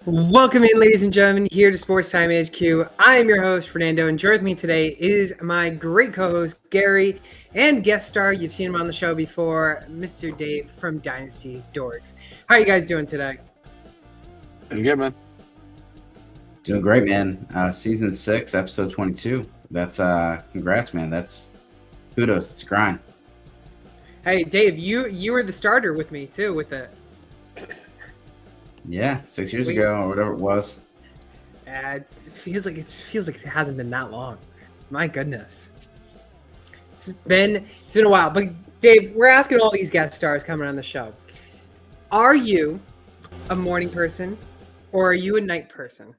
Welcome in, ladies and gentlemen, here to SportsTimeHQ. I am your host, Fernando, and joining with me today is my great co-host, Gary, and guest star, you've seen him on the show before, Mr. Dave from Dynasty Dorks. How are you guys doing today? Doing good, man. Doing great, man. Season 6, episode 22. That's congrats, man. That's kudos. It's a grind. Hey, Dave, you were the starter with me, too, with it. Yeah, 6 years ago or whatever it was. It feels like it hasn't been that long. My goodness, it's been a while. But Dave, we're asking all these guest stars coming on the show: are you a morning person or are you a night person?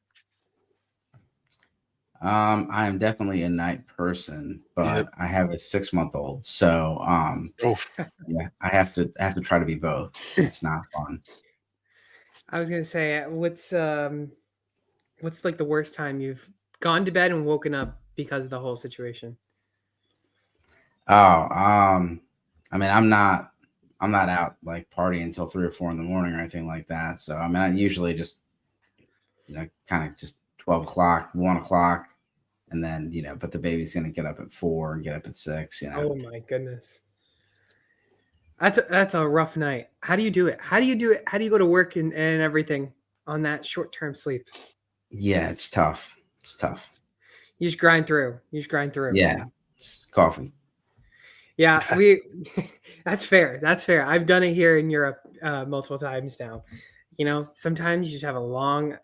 I am definitely a night person, but I have a 6-month-old, so yeah, I have to try to be both. It's not fun. I was gonna say, what's like the worst time you've gone to bed and woken up because of the whole situation? I mean, I'm not out like partying until 3 or 4 in the morning or anything like that. So I mean, I usually just, kind of just 12 o'clock, 1 o'clock, and then but the baby's gonna get up at 4 and get up at 6. Oh my goodness. That's a rough night. How do you do it? How do you go to work and everything on that short-term sleep? Yeah, it's tough. It's tough. You just grind through. Yeah, it's coffee. Yeah, that's fair. I've done it here in Europe multiple times now. Sometimes you just have a long,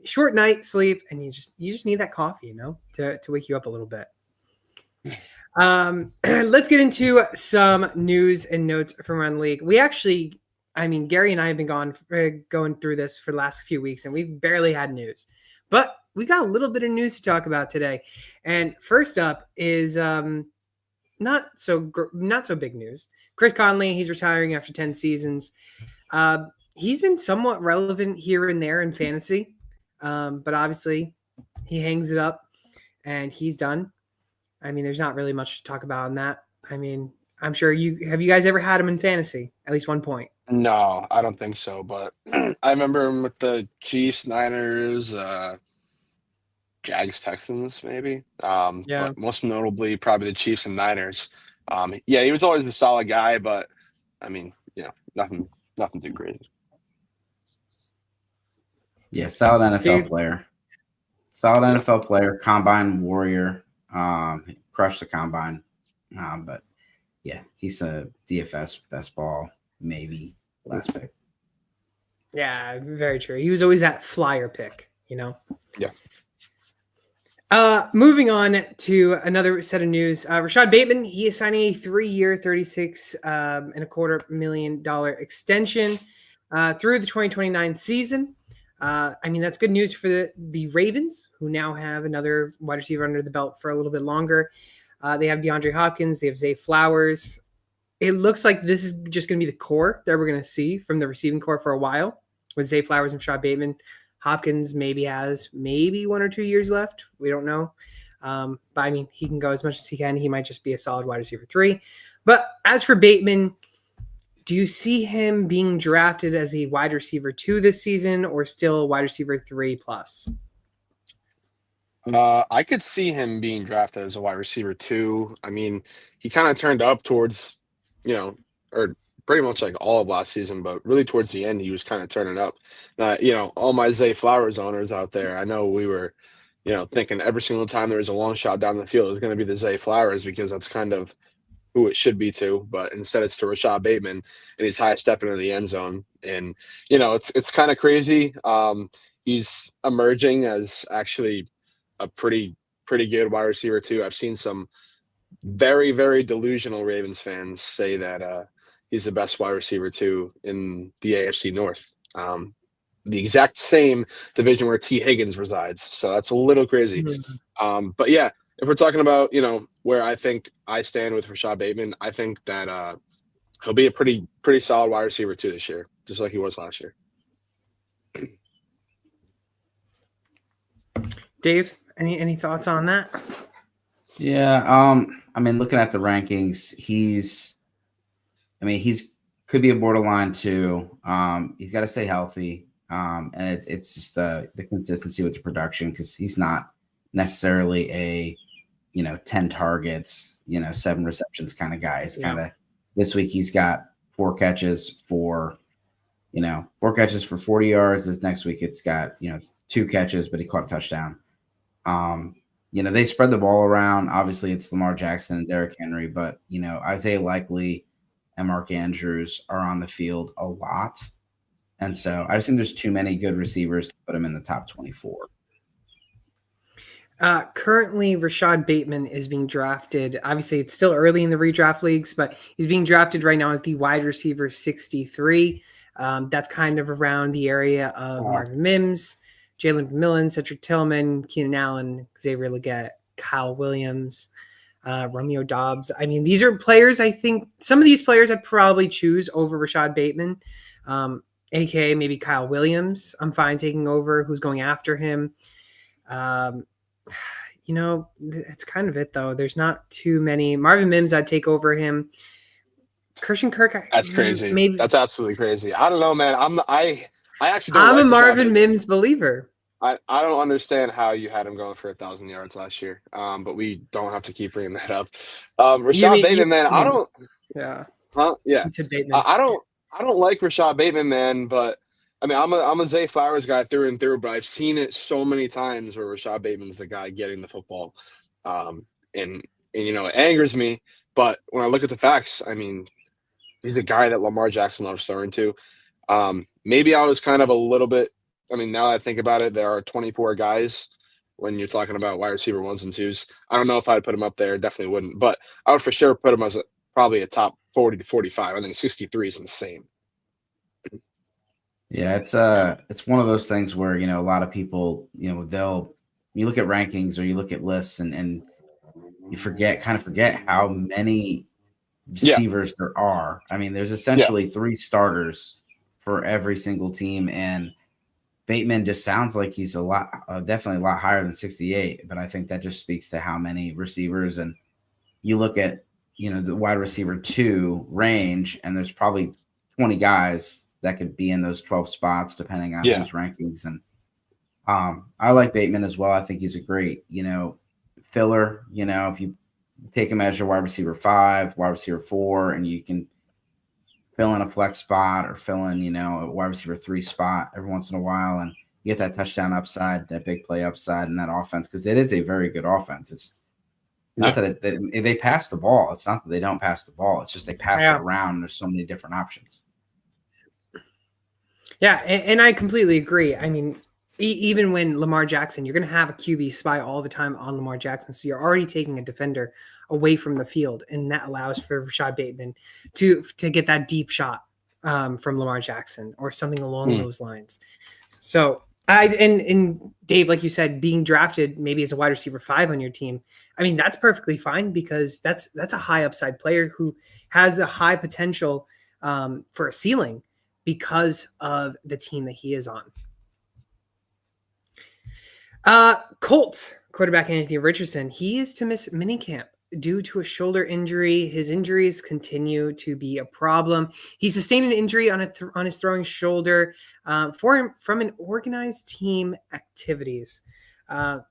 short night sleep, and you just need that coffee, to wake you up a little bit. Let's get into some news and notes from around the league. We actually, Gary and I have been going through this for the last few weeks, and we've barely had news, but we got a little bit of news to talk about today. And first up is not so big news. Chris Conley, he's retiring after 10 seasons. He's been somewhat relevant here and there in fantasy, but obviously he hangs it up and he's done. There's not really much to talk about on that. I'm sure you guys ever had him in fantasy at least one point? No, I don't think so. But I remember him with the Chiefs, Niners, Jags, Texans, maybe. Yeah. But most notably, probably the Chiefs and Niners. Yeah, he was always a solid guy, but nothing too crazy. Yeah, solid NFL player. Solid NFL player, combine warrior. Crushed the combine. But yeah, he's a DFS best ball, maybe last pick. Yeah, very true. He was always that flyer pick, Yeah. Moving on to another set of news. Rashad Bateman, he is signing a 3-year, $36.25 million extension through the 2029 season. That's good news for the Ravens, who now have another wide receiver under the belt for a little bit longer. They have DeAndre Hopkins. They have Zay Flowers. It looks like this is just going to be the core that we're going to see from the receiving core for a while with Zay Flowers and Rashad Bateman. Hopkins has 1 or 2 years left. We don't know. But he can go as much as he can. He might just be a solid wide receiver 3. But as for Bateman, do you see him being drafted as a wide receiver 2 this season or still a wide receiver 3 plus? I could see him being drafted as a wide receiver 2. He kind of turned up towards, or pretty much like all of last season, but really towards the end, he was kind of turning up. All my Zay Flowers owners out there, I know we were, thinking every single time there was a long shot down the field, it was going to be the Zay Flowers because that's kind of who it should be to, but instead it's to Rashad Bateman, and he's high stepping into the end zone. And, it's kind of crazy. He's emerging as actually a pretty good wide receiver 2. I've seen some very, very delusional Ravens fans say that he's the best wide receiver 2 in the AFC North. The exact same division where T. Higgins resides. So that's a little crazy. Mm-hmm. But yeah, if we're talking about, where I think I stand with Rashad Bateman, I think that he'll be a pretty solid wide receiver 2 this year, just like he was last year. Dave, any thoughts on that? Yeah, looking at the rankings, he's could be a borderline 2. He's got to stay healthy. And it's just the consistency with the production, because he's not necessarily a 10 targets, 7 receptions kind of guy. It's kind of this week he's got 4 catches for 40 yards. This next week it's got 2 catches, but he caught a touchdown. They spread the ball around. Obviously, it's Lamar Jackson and Derrick Henry, but Isaiah Likely and Mark Andrews are on the field a lot, and so I just think there's too many good receivers to put him in the top 24. Currently, Rashad Bateman is being drafted. Obviously, it's still early in the redraft leagues, but he's being drafted right now as the wide receiver 63. That's kind of around the area of Marvin Mims, Jalen McMillan, Cedric Tillman, Keenan Allen, Xavier Legette, Kyle Williams, Romeo Dobbs. I mean, these are players, I think some of these players I'd probably choose over Rashad Bateman, aka maybe Kyle Williams. I'm fine taking over, who's going after him. It's kind of it, though. There's not too many. Marvin Mims, I'd take over him. Christian Kirk. That's crazy. Maybe. That's absolutely crazy. I don't know, man. I actually don't I'm like a Marvin Rashad Mims believer. I don't understand how you had him going for 1,000 yards last year. But we don't have to keep bringing that up. Rashad Bateman, man, I don't. Yeah. Huh? Yeah. I don't like Rashad Bateman, man. But I mean, I'm a Zay Flowers guy through and through. But I've seen it so many times where Rashad Bateman's the guy getting the football, and it angers me. But when I look at the facts, I mean, he's a guy that Lamar Jackson loves throwing to. Maybe I was kind of a little bit. I mean, now that I think about it, there are 24 guys when you're talking about wide receiver 1s and 2s. I don't know if I'd put him up there. Definitely wouldn't. But I would for sure put him as probably a top 40 to 45. I think 63 is insane. Yeah, it's one of those things where, a lot of people, you look at rankings or you look at lists and you forget how many receivers there are. I mean, there's essentially 3 starters for every single team, and Bateman just sounds like he's definitely a lot higher than 68, but I think that just speaks to how many receivers. And you look at, the wide receiver 2 range, and there's probably 20 guys that could be in those 12 spots, depending on whose rankings. And I like Bateman as well. I think he's a great, filler. If you take him as your wide receiver 5, wide receiver 4, and you can fill in a flex spot or fill in, a wide receiver 3 spot every once in a while, and you get that touchdown upside, that big play upside in that offense, because it is a very good offense. It's not that they pass the ball. It's not that they don't pass the ball. It's just they pass it around, and there's so many different options. Yeah, and I completely agree. I mean, even when Lamar Jackson, you're going to have a QB spy all the time on Lamar Jackson. So you're already taking a defender away from the field, and that allows for Rashad Bateman to get that deep shot from Lamar Jackson or something along those lines. So and Dave, like you said, being drafted maybe as a wide receiver 5 on your team, I mean, that's perfectly fine, because that's a high upside player who has a high potential for a ceiling because of the team that he is on. Colts quarterback Anthony Richardson, he is to miss minicamp due to a shoulder injury. His injuries continue to be a problem. He sustained an injury on his throwing shoulder from an organized team activities.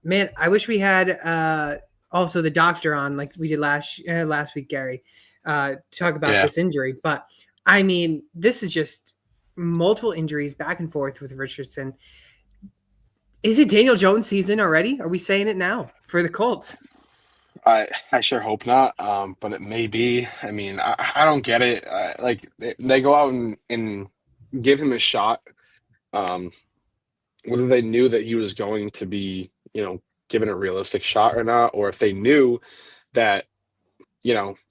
Man, I wish we had also the doctor on like we did last week, Gary, talk about this injury. But I mean, this is just multiple injuries back and forth with Richardson. Is it Daniel Jones season already? Are we saying it now for the Colts? I sure hope not, but it may be. I mean, I don't get it. Like they go out and give him a shot, whether they knew that he was going to be, given a realistic shot or not, or if they knew that,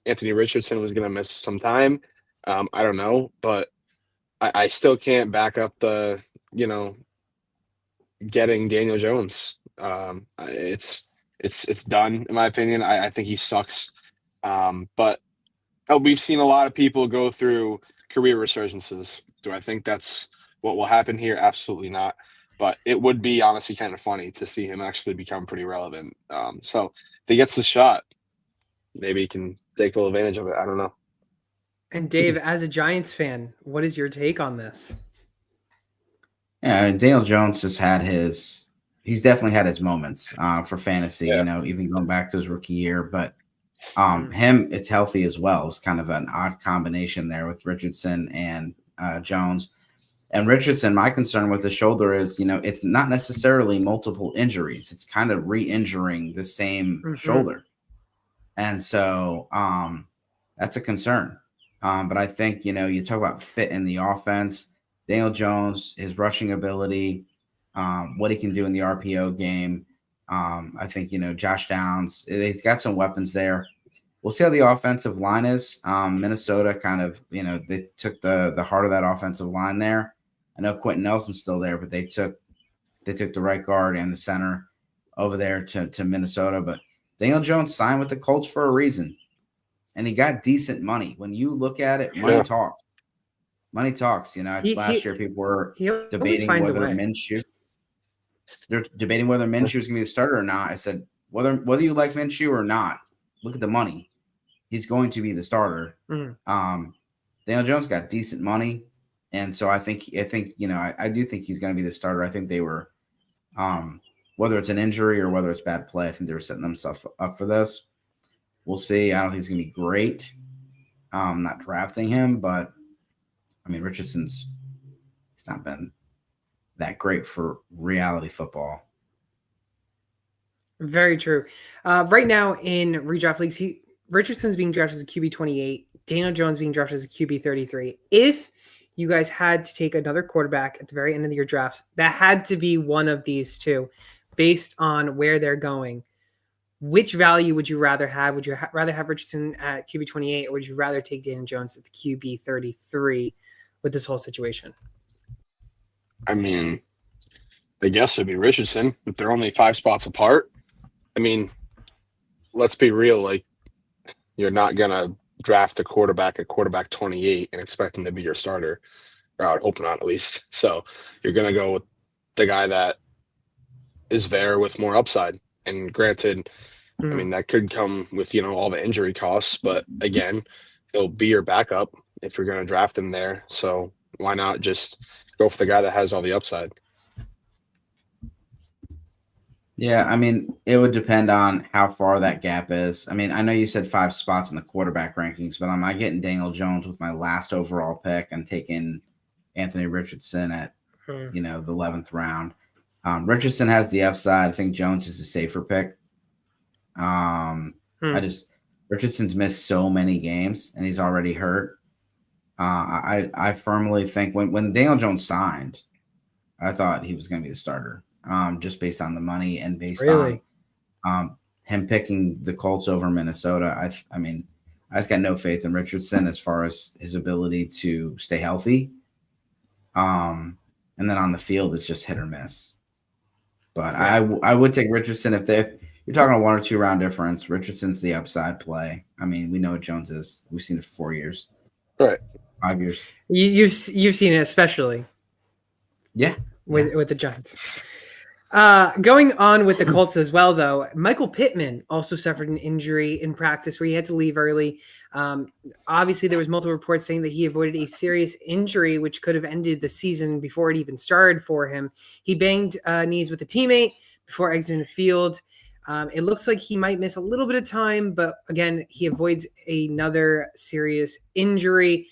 Anthony Richardson was going to miss some time. I don't know, but I still can't back up the, getting Daniel Jones. It's done, in my opinion. I think he sucks. But we've seen a lot of people go through career resurgences. Do I think that's what will happen here? Absolutely not. But it would be honestly kind of funny to see him actually become pretty relevant. So if he gets the shot, maybe he can take full advantage of it. I don't know. And Dave, as a Giants fan, what is your take on this? Yeah, Daniel Jones just had he's definitely had his moments for fantasy, Yeah. even going back to his rookie year. But Mm. it's healthy as well. It's kind of an odd combination there with Richardson and Jones. And Richardson, my concern with the shoulder is, it's not necessarily multiple injuries. It's kind of re-injuring the same shoulder. And so that's a concern. But I think, you talk about fit in the offense, Daniel Jones, his rushing ability, what he can do in the RPO game. I think, Josh Downs, he's got some weapons there. We'll see how the offensive line is. Minnesota kind of, they took the heart of that offensive line there. I know Quentin Nelson's still there, but they took the right guard and the center over there to Minnesota. But Daniel Jones signed with the Colts for a reason, and he got decent money. When you look at it, money talks. Money talks. Last year people were debating whether Minshew. They're debating whether Minshew is going to be the starter or not. I said, whether you like Minshew or not, look at the money. He's going to be the starter. Daniel Jones got decent money, and so I think I do think he's going to be the starter. I think they were, whether it's an injury or whether it's bad play, I think they were setting themselves up for this. We'll see. I don't think it's going to be great. Not drafting him, but I mean, Richardson's it's not been that great for reality football. Very true. Right now in redraft leagues, Richardson's being drafted as a QB 28. Daniel Jones being drafted as a QB 33. If you guys had to take another quarterback at the very end of your drafts, that had to be one of these two, based on where they're going. Which value would you rather have? Would you rather have Richardson at QB 28, or would you rather take Daniel Jones at the QB 33 with this whole situation? I mean, the guess would be Richardson, but they're only 5 spots apart. I mean, let's be real. Like, you're not going to draft a quarterback at quarterback 28 and expect him to be your starter. Or I would hope not, at least. So you're going to go with the guy that is there with more upside. And granted, I mean, that could come with, all the injury costs. But again, he'll be your backup if you're going to draft him there. So why not just go for the guy that has all the upside? Yeah, I mean, it would depend on how far that gap is. I mean, I know you said 5 spots in the quarterback rankings, but am I getting Daniel Jones with my last overall pick and taking Anthony Richardson at, the 11th round? Richardson has the upside. I think Jones is a safer pick. Richardson's missed so many games and he's already hurt. I firmly think when Daniel Jones signed, I thought he was going to be the starter. Just based on the money and based on him picking the Colts over Minnesota. I mean, I just got no faith in Richardson as far as his ability to stay healthy. And then on the field, it's just hit or miss. But I would take Richardson if you're talking a 1 or 2 round difference. Richardson's the upside play. I mean, we know what Jones is. We've seen it for 4 years. Right. 5 years. You've seen it, especially. Yeah. With the Giants. Going on with the Colts as well, though, Michael Pittman also suffered an injury in practice where he had to leave early. Obviously, there was multiple reports saying that he avoided a serious injury, which could have ended the season before it even started for him. He banged knees with a teammate before exiting the field. It looks like he might miss a little bit of time, but again, he avoids another serious injury.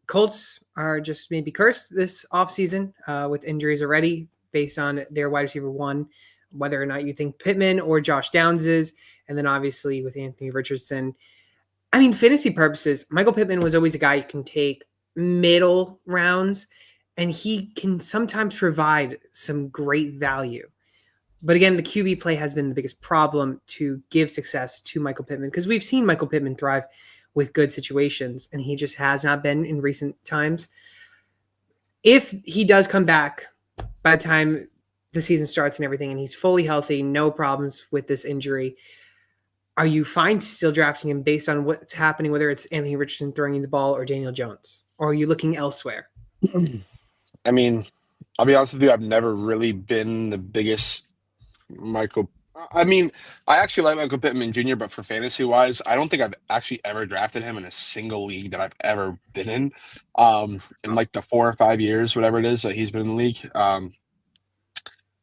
Colts are just maybe cursed this offseason with injuries already, based on their wide receiver 1, whether or not you think Pittman or Josh Downs is. And then obviously with Anthony Richardson, I mean, fantasy purposes, Michael Pittman was always a guy you can take middle rounds, and he can sometimes provide some great value. But again, the QB play has been the biggest problem to give success to Michael Pittman, because we've seen Michael Pittman thrive with good situations, and he just has not been in recent times. If he does come back by the time the season starts and everything, and he's fully healthy, no problems with this injury, are you fine still drafting him based on what's happening, whether it's Anthony Richardson throwing the ball or Daniel Jones? Or are you looking elsewhere? I mean, I'll be honest with you, I've never really been the biggest Michael I mean, I actually like Michael Pittman Jr., but for fantasy wise, I don't think I've actually ever drafted him in a single league that I've ever been in like the 4 or 5 years, whatever it is that he's been in the league.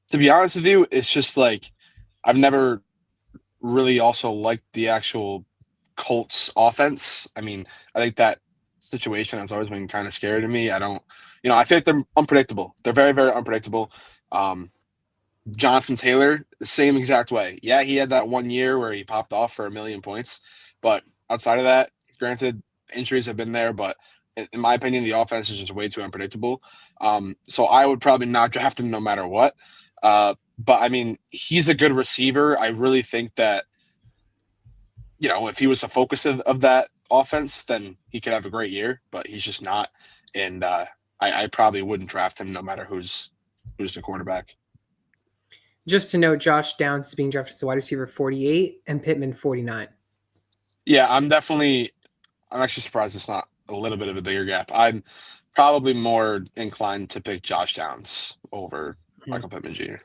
To be honest with you, it's just like I've never really also liked the actual Colts offense. I mean, I think that situation has always been kind of scary to me. I don't, I feel like they're unpredictable. They're very, very unpredictable. Jonathan Taylor, the same exact way. Yeah, he had that 1 year where he popped off for 1,000,000 points, but outside of that, granted, injuries have been there, but in my opinion, the offense is just way too unpredictable. So I would probably not draft him no matter what. But I mean, he's a good receiver. I really think that, if he was the focus of that offense, then he could have a great year, but he's just not. And I probably wouldn't draft him no matter who's the quarterback. Just to note, Josh Downs is being drafted as a wide receiver 48 and Pittman 49. Yeah, I'm actually surprised it's not a little bit of a bigger gap. I'm probably more inclined to pick Josh Downs over Michael Pittman Jr.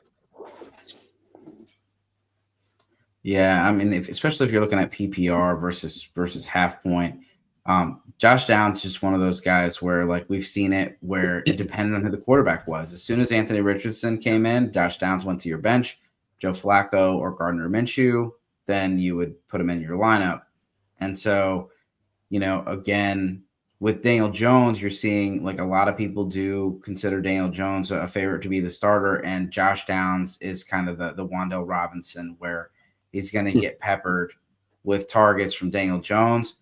Yeah, I mean, especially if you're looking at PPR versus half point, Josh Downs is just one of those guys where, like, we've seen it where it depended on who the quarterback was. As soon as Anthony Richardson came in, Josh Downs went to your bench. Joe Flacco or Gardner Minshew, then you would put him in your lineup. And so, again, with Daniel Jones, you're seeing like a lot of people do consider Daniel Jones a favorite to be the starter, and Josh Downs is kind of the Wan'Dale Robinson where he's going to get peppered with targets from Daniel Jones.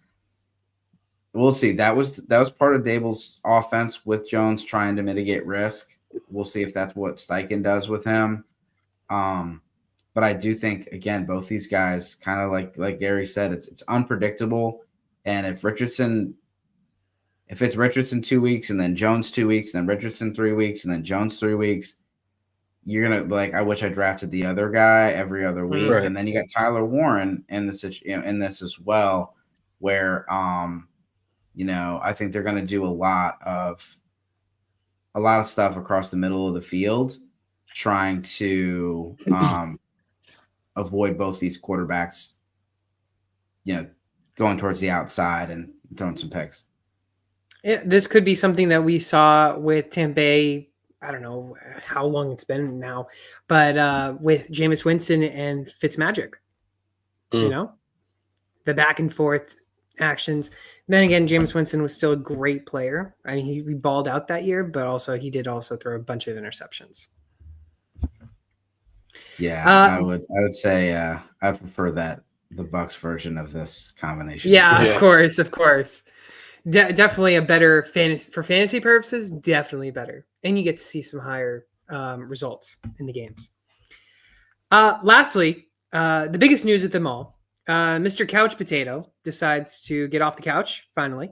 We'll see. That was part of Dable's offense with Jones trying to mitigate risk. We'll see if that's what Steichen does with him. But I do think, again, both these guys, kind of like Gary said, it's unpredictable. And if it's Richardson 2 weeks and then Jones 2 weeks, and then Richardson 3 weeks and then Jones 3 weeks, you're gonna be like, I wish I drafted the other guy every other week. Right. And then you got Tyler Warren in this as well, where I think they're gonna do a lot of stuff across the middle of the field, trying to avoid both these quarterbacks, going towards the outside and throwing some picks. Yeah, this could be something that we saw with Tampa Bay. I don't know how long it's been now, but with Jameis Winston and Fitzmagic, the back and forth actions. Then again, Jameis Winston was still a great player. I mean, he balled out that year, but he did throw a bunch of interceptions. Yeah, I would say I prefer the Bucs version of this combination. Yeah, of course. Definitely a better for fantasy purposes. Definitely better, and you get to see some higher results in the games. Lastly, the biggest news of them all: Mr. Couch Potato decides to get off the couch finally.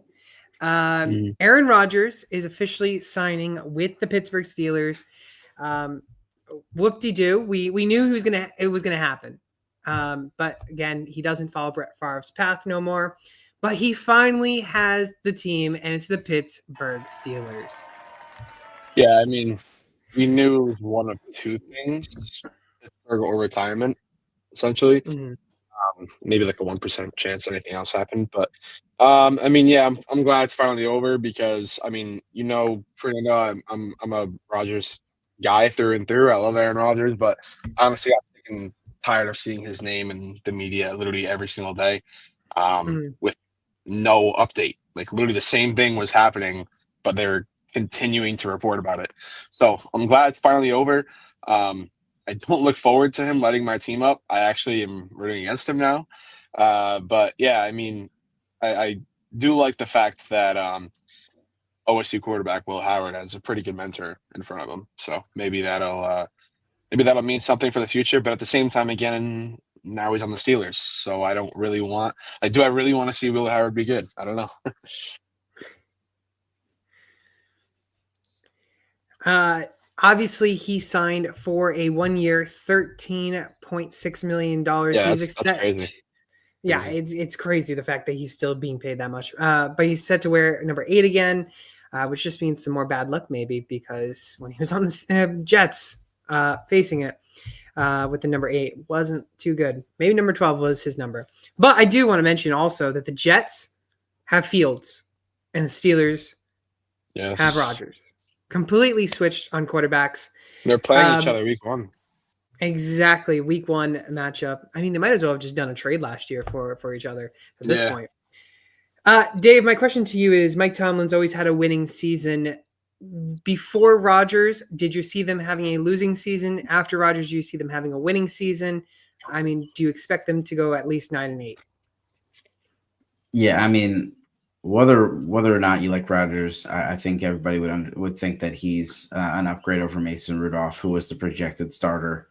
Aaron Rodgers is officially signing with the Pittsburgh Steelers. Whoop-de-doo. We knew it was gonna happen. But again, he doesn't follow Brett Favre's path no more. But he finally has the team, and it's the Pittsburgh Steelers. Yeah, I mean, we knew it was one of two things: Pittsburgh or retirement, essentially. Mm-hmm. Maybe like a 1% chance anything else happened. But I mean, yeah, I'm glad it's finally over because I mean, Fernando, I'm a Rodgers guy through and through. I love Aaron Rodgers, but honestly, I'm tired of seeing his name in the media literally every single day with no update. Like literally the same thing was happening, but they're continuing to report about it. So I'm glad it's finally over. I don't look forward to him letting my team up. I actually am rooting against him now. But yeah, I mean, I do like the fact that OSU quarterback Will Howard has a pretty good mentor in front of him. So maybe that'll mean something for the future. But at the same time, again, now he's on the Steelers. So I don't really want – do I really want to see Will Howard be good? I don't know. Obviously, he signed for a 1 year, $13.6 million. Yeah, that's crazy. Yeah, it's crazy the fact that he's still being paid that much. But he's set to wear number 8 again, which just means some more bad luck maybe because when he was on the Jets facing it. with the number 8. Wasn't too good. Maybe number 12 was his number. But I do want to mention also that the Jets have Fields and the Steelers have Rodgers. Completely switched on quarterbacks. They're playing each other week 1. Exactly. Week 1 matchup. I mean, they might as well have just done a trade last year for each other at this point. Dave, my question to you is, Mike Tomlin's always had a winning season. Before Rodgers, did you see them having a losing season? After Rodgers, do you see them having a winning season? I mean, do you expect them to go at least 9-8? Yeah, I mean, whether or not you like Rodgers, I think everybody would think that he's an upgrade over Mason Rudolph, who was the projected starter.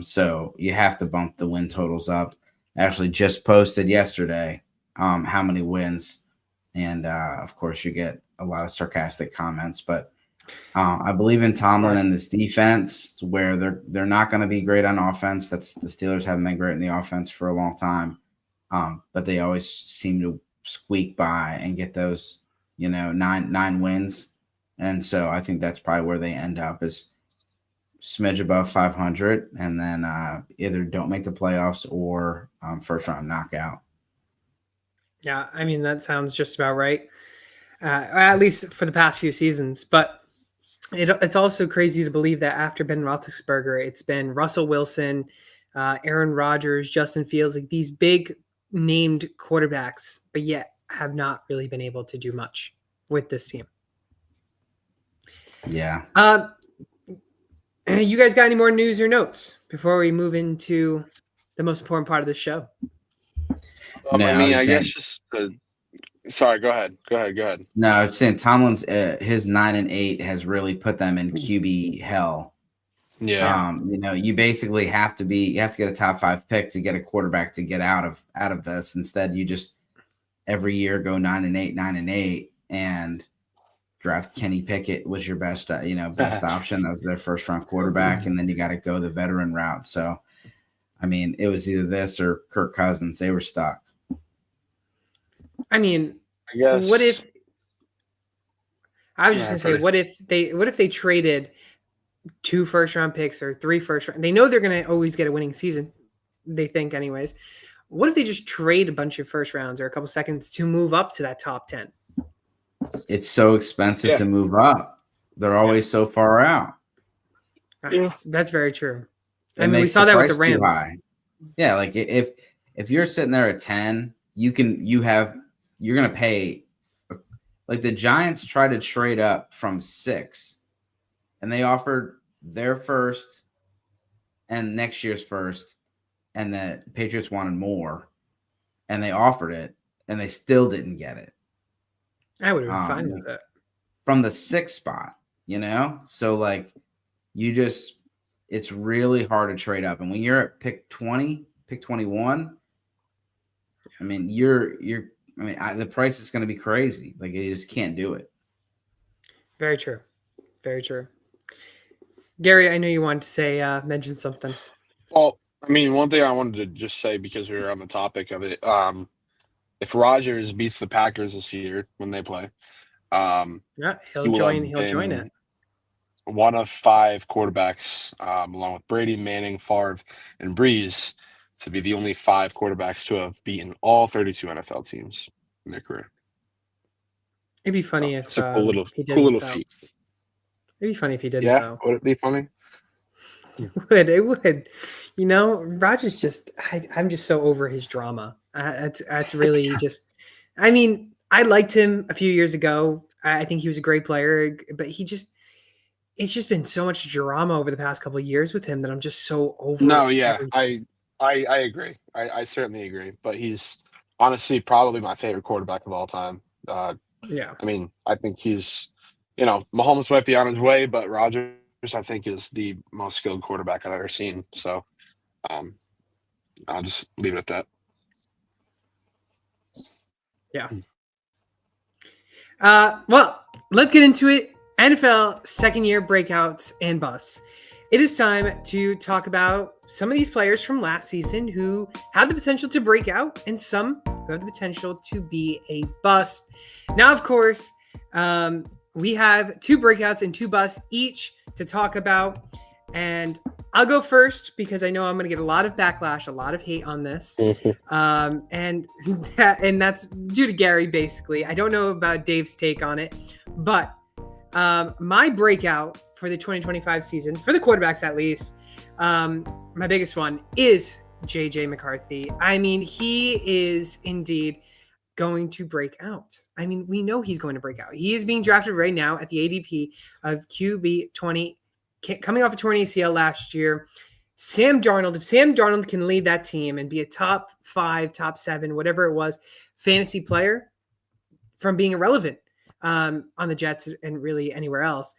So you have to bump the win totals up. I actually just posted yesterday how many wins, and of course you get a lot of sarcastic comments, but I believe in Tomlin and this defense where they're not going to be great on offense. That's the Steelers haven't been great in the offense for a long time, but they always seem to squeak by and get those, nine wins, and so I think that's probably where they end up is smidge above 500, and then either don't make the playoffs or first round knockout. Yeah, I mean, that sounds just about right, at least for the past few seasons. But it's also crazy to believe that after Ben Roethlisberger, it's been Russell Wilson, Aaron Rodgers, Justin Fields, like these big named quarterbacks, but yet have not really been able to do much with this team. Yeah. You guys got any more news or notes before we move into the most important part of the show? I guess just sorry, go ahead. No, I was saying Tomlin's his 9-8 has really put them in QB hell. Yeah. You basically you have to get a top 5 pick to get a quarterback to get out of this. Instead, you just every year go 9-8, and draft Kenny Pickett was your best option. That was their first round quarterback, and then you got to go the veteran route. So, I mean, it was either this or Kirk Cousins. They were stuck. I mean, I guess. What if I was just gonna say, what if they traded 2 first round picks or 3 first round? They know they're gonna always get a winning season. They think, anyways. What if they just trade a bunch of first rounds or a couple seconds to move up to that top 10? It's so expensive to move up. They're always so far out. That's very true. I mean, we saw that with the Rams. Yeah, like if you're sitting there at 10, you're going to pay. Like the Giants tried to trade up from 6, and they offered their first and next year's first, and the Patriots wanted more, and they offered it, and they still didn't get it. I would have been fine with it. From the 6th spot, So like it's really hard to trade up. And when you're at pick 20, pick 21, I mean, the price is going to be crazy. Like you just can't do it. Very true. Very true. Gary, I know you wanted to say, mention something. Well, I mean, one thing I wanted to just say, because we were on the topic of it, if Rodgers beats the Packers this year when they play, he'll join it. One of 5 quarterbacks, along with Brady, Manning, Favre, and Breeze, to be the only 5 quarterbacks to have beaten all 32 NFL teams in their career. It'd be funny if it's a cool little feat. It'd be funny if he didn't. Yeah, would it be funny? It would. Rodgers I'm just so over his drama. That's really just. I mean, I liked him a few years ago. I think he was a great player, but it's just been so much drama over the past couple of years with him that I'm just so over. No, yeah, I agree. I certainly agree. But he's honestly probably my favorite quarterback of all time. Yeah. I mean, I think he's, Mahomes might be on his way, but Rodgers, I think, is the most skilled quarterback I've ever seen. So I'll just leave it at that. Yeah. Well, let's get into it. NFL second-year breakouts and busts. It is time to talk about some of these players from last season who have the potential to break out and some who have the potential to be a bust. Now, of course, we have 2 breakouts and 2 busts each to talk about. And I'll go first because I know I'm going to get a lot of backlash, a lot of hate on this, and that's due to Gary. Basically, I don't know about Dave's take on it, but my breakout for the 2025 season, for the quarterbacks at least, my biggest one is JJ McCarthy. I mean, he is indeed going to break out. I mean, we know he's going to break out. He is being drafted right now at the ADP of QB 20, coming off a torn ACL last year. Sam Darnold, if Sam Darnold can lead that team and be a top 5, top 7, whatever it was, fantasy player from being irrelevant on the Jets and really anywhere else.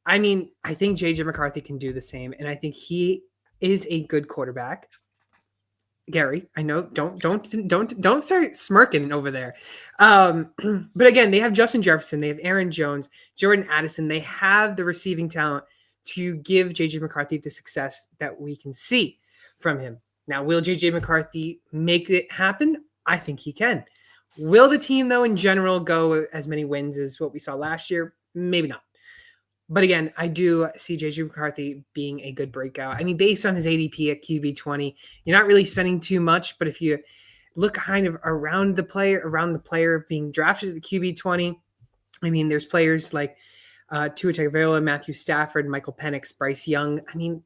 I mean, I think JJ McCarthy can do the same, and I think he is a good quarterback. Gary, I know, don't start smirking over there. But again, they have Justin Jefferson, they have Aaron Jones, Jordan Addison. They have the receiving talent to give JJ McCarthy the success that we can see from him. Now, will JJ McCarthy make it happen? I think he can. Will the team, though, in general, go as many wins as what we saw last year? Maybe not. But again, I do see JJ McCarthy being a good breakout. I mean, based on his ADP at QB 20, you're not really spending too much. But if you look kind of around the player being drafted at the QB 20, I mean, there's players like Tua Tagovailoa, Matthew Stafford, Michael Penix, Bryce Young. I mean,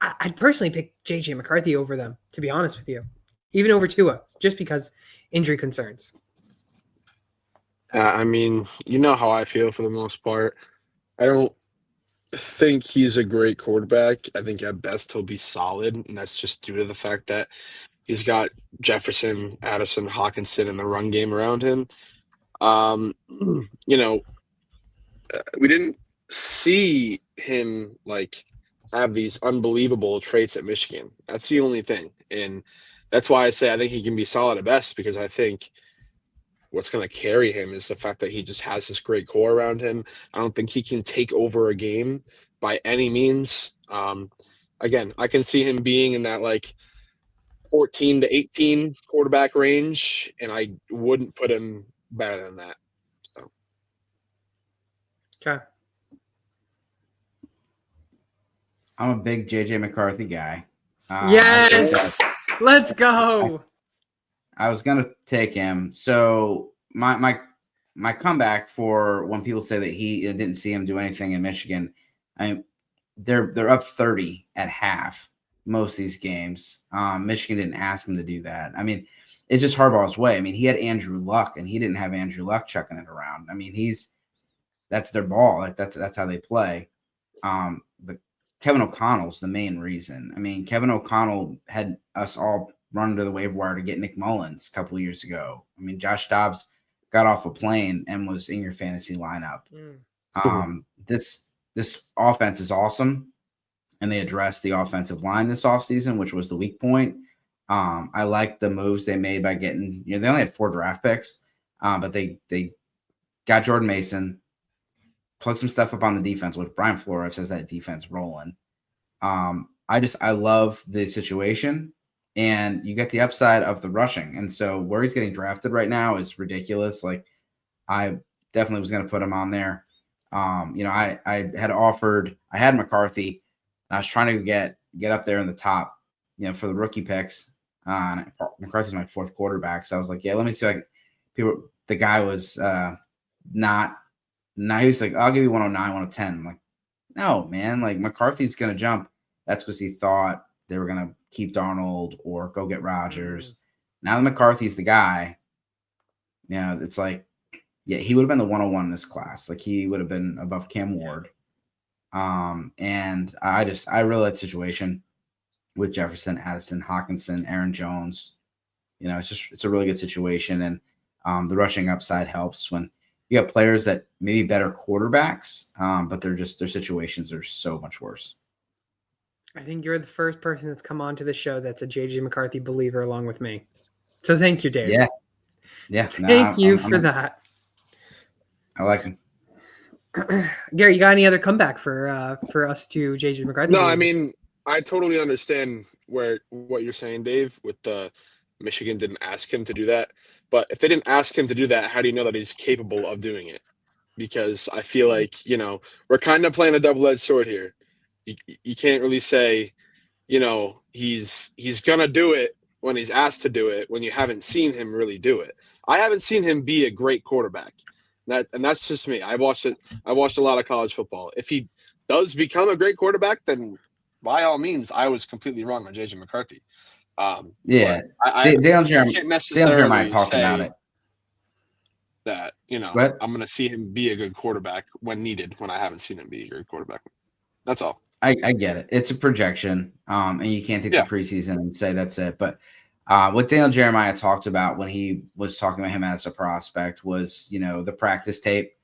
I'd personally pick JJ McCarthy over them, to be honest with you, even over Tua, just because injury concerns. I mean, you know how I feel for the most part. I don't think he's a great quarterback. I think at best he'll be solid, and that's just due to the fact that he's got Jefferson, Addison, Hawkinson in the run game around him. You know, we didn't see him like have these unbelievable traits at Michigan. That's the only thing, and that's why I say I think he can be solid at best, because I think what's going to carry him is the fact that he just has this great core around him. I don't think he can take over a game by any means. Again, I can see him being in that like 14 to 18 quarterback range, and I wouldn't put him better than that. So. Okay. I'm a big JJ McCarthy guy. Yes, let's go. I was gonna take him. So my comeback for when people say that he didn't see him do anything in Michigan, I mean, they're up 30 at half most of these games. Michigan didn't ask him to do that. I mean, it's just Harbaugh's way. I mean, he had Andrew Luck, and he didn't have Andrew Luck chucking it around. I mean, that's their ball. Like that's how they play. But Kevin O'Connell's the main reason. I mean, Kevin O'Connell had us all run to the waiver wire to get Nick Mullins a couple of years ago. I mean, Josh Dobbs got off a plane and was in your fantasy lineup. This offense is awesome, and they addressed the offensive line this offseason, which was the weak point. I like the moves they made by getting, they only had 4 draft picks, but they got Jordan Mason, plugged some stuff up on the defense, which Brian Flores has that defense rolling. I love the situation. And you get the upside of the rushing. And so where he's getting drafted right now is ridiculous. Like, I definitely was going to put him on there. I had McCarthy, and I was trying to get up there in the top, for the rookie picks. McCarthy's my 4th quarterback. So I was like, yeah, let me see. The guy was not, he was like, I'll give you 109, 110. I'm like, no, man, like McCarthy's going to jump. That's because he thought they were going to keep Darnold or go get Rodgers. Now that McCarthy's the guy, it's like, yeah, he would have been the 101 in this class. Like, he would have been above Cam Ward. And I really like the situation with Jefferson, Addison, Hawkinson, Aaron Jones. It's a really good situation. And the rushing upside helps when you have players that maybe better quarterbacks, but their situations are so much worse. I think you're the first person that's come on to the show that's a JJ McCarthy believer along with me. So thank you, Dave. Yeah. Thank you for that. I like him. Gary, you got any other comeback for us to JJ McCarthy? No, I mean, I totally understand what you're saying, Dave, with the Michigan didn't ask him to do that. But if they didn't ask him to do that, how do you know that he's capable of doing it? Because I feel like, we're kind of playing a double-edged sword here. you can't really say, he's gonna do it when he's asked to do it when you haven't seen him really do it. I haven't seen him be a great quarterback. And that's just me. I watched a lot of college football. If he does become a great quarterback, then by all means, I was completely wrong on JJ McCarthy. Yeah, but I Dale can't Jeremiah necessarily talked about say it. that, But I'm going to see him be a good quarterback when needed, when I haven't seen him be a good quarterback. That's all. I get it. It's a projection, and you can't take the preseason and say that's it. But what Daniel Jeremiah talked about when he was talking about him as a prospect was, the practice tape,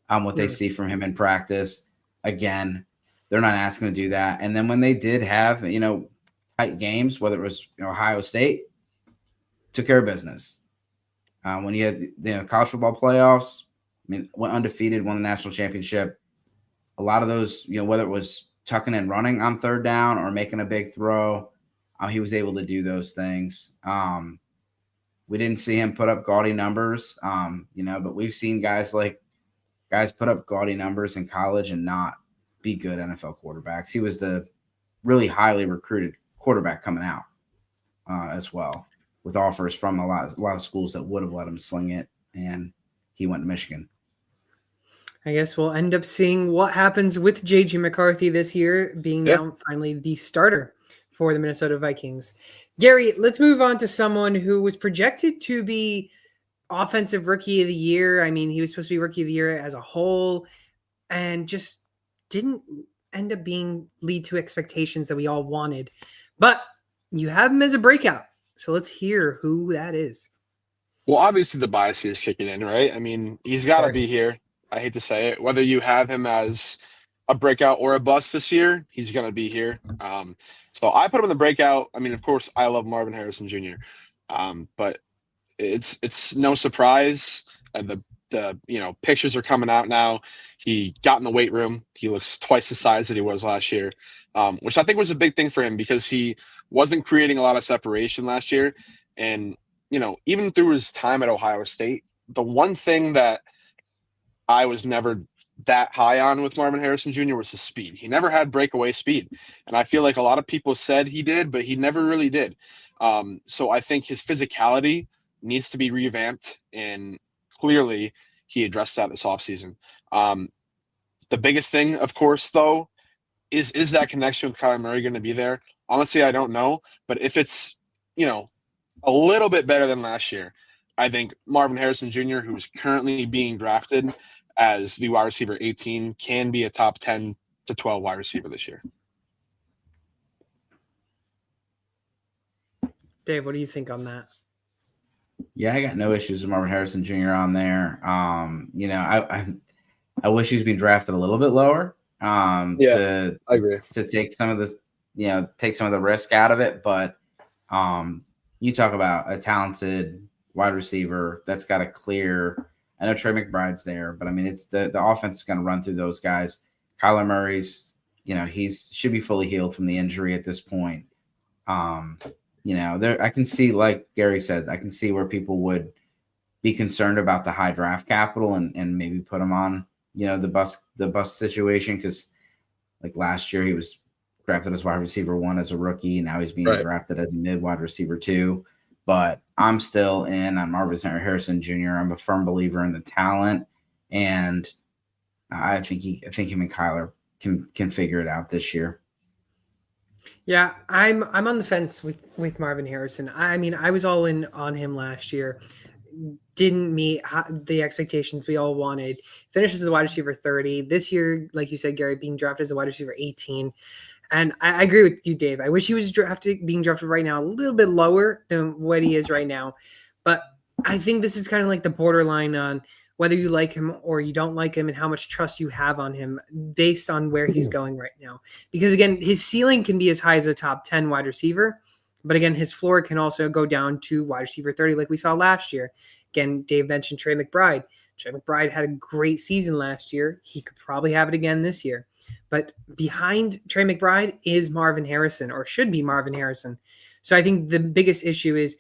what they see from him in practice. Again, they're not asking to do that. And then when they did have, tight games, whether it was Ohio State, took care of business. When you had college football playoffs, went undefeated, won the national championship. A lot of those, whether it was tucking and running on third down or making a big throw, he was able to do those things. We didn't see him put up gaudy numbers, but we've seen guys put up gaudy numbers in college and not be good NFL quarterbacks. He was the really highly recruited quarterback coming out as well, with offers from a lot of schools that would have let him sling it, and he went to Michigan. I guess we'll end up seeing what happens with JJ McCarthy this year, being now finally the starter for the Minnesota Vikings. Gary, let's move on to someone who was projected to be offensive rookie of the year. I mean, he was supposed to be rookie of the year as a whole, and just didn't end up lead to expectations that we all wanted. But you have him as a breakout. So let's hear who that is. Well, obviously the bias is kicking in, right? I mean, he's got to be here. I hate to say it. Whether you have him as a breakout or a bust this year, he's going to be here. So I put him in the breakout. I mean, of course, I love Marvin Harrison Jr., but it's no surprise. The pictures are coming out now. He got in the weight room. He looks twice the size that he was last year, which I think was a big thing for him because he wasn't creating a lot of separation last year. And, even through his time at Ohio State, the one thing that I was never that high on with Marvin Harrison Jr. was his speed. He never had breakaway speed. And I feel like a lot of people said he did, but he never really did. So I think his physicality needs to be revamped, and clearly he addressed that this offseason. The biggest thing, of course, though, is that connection with Kyler Murray going to be there? Honestly, I don't know. But if it's, a little bit better than last year, I think Marvin Harrison Jr., who's currently being drafted as the wide receiver 18, can be a top 10 to 12 wide receiver this year. Dave, what do you think on that? Yeah, I got no issues with Marvin Harrison Jr. on there. I wish he's been drafted a little bit lower. I agree. To take some of the risk out of it. But you talk about a talented wide receiver that's got a clear. I know Trey McBride's there, but I mean, it's the offense is going to run through those guys. Kyler Murray's, he's should be fully healed from the injury at this point. I can see, like Gary said, I can see where people would be concerned about the high draft capital and maybe put him on, the bust situation. Cause like last year he was drafted as wide receiver 1 as a rookie. Now he's being drafted as a mid wide receiver 2, but I'm still in on Marvin Harrison Jr. I'm a firm believer in the talent, and I think him and Kyler can figure it out this year. Yeah, I'm on the fence with Marvin Harrison. I mean, I was all in on him last year. Didn't meet the expectations we all wanted. Finishes as a wide receiver 30. This year, like you said, Gary, being drafted as a wide receiver 18. And I agree with you, Dave. I wish he was being drafted right now a little bit lower than what he is right now. But I think this is kind of like the borderline on whether you like him or you don't like him and how much trust you have on him based on where he's going right now. Because, again, his ceiling can be as high as a top 10 wide receiver. But, again, his floor can also go down to wide receiver 30 like we saw last year. Again, Dave mentioned Trey McBride. Trey McBride had a great season last year. He could probably have it again this year. But behind Trey McBride is Marvin Harrison, or should be Marvin Harrison. So I think the biggest issue is,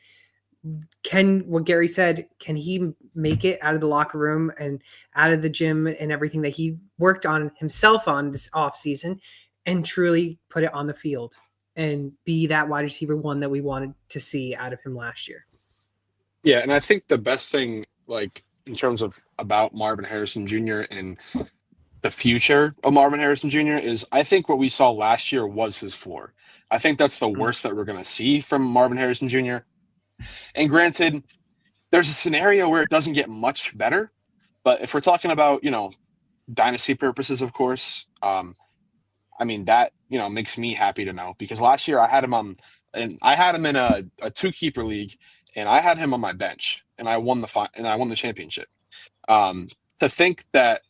what Gary said, can he make it out of the locker room and out of the gym and everything that he worked on himself on this offseason? and truly put it on the field and be that wide receiver one that we wanted to see out of him last year. Yeah, and I think the best thing, like in terms of about Marvin Harrison Jr. and the future of Marvin Harrison Jr. is I think what we saw last year was his floor. I think that's the worst that we're going to see from Marvin Harrison Jr. And granted, there's a scenario where it doesn't get much better, but if we're talking about, dynasty purposes, of course, I mean, that, makes me happy to know because last year I had him in a two keeper league and I had him on my bench and I won the championship. To think that,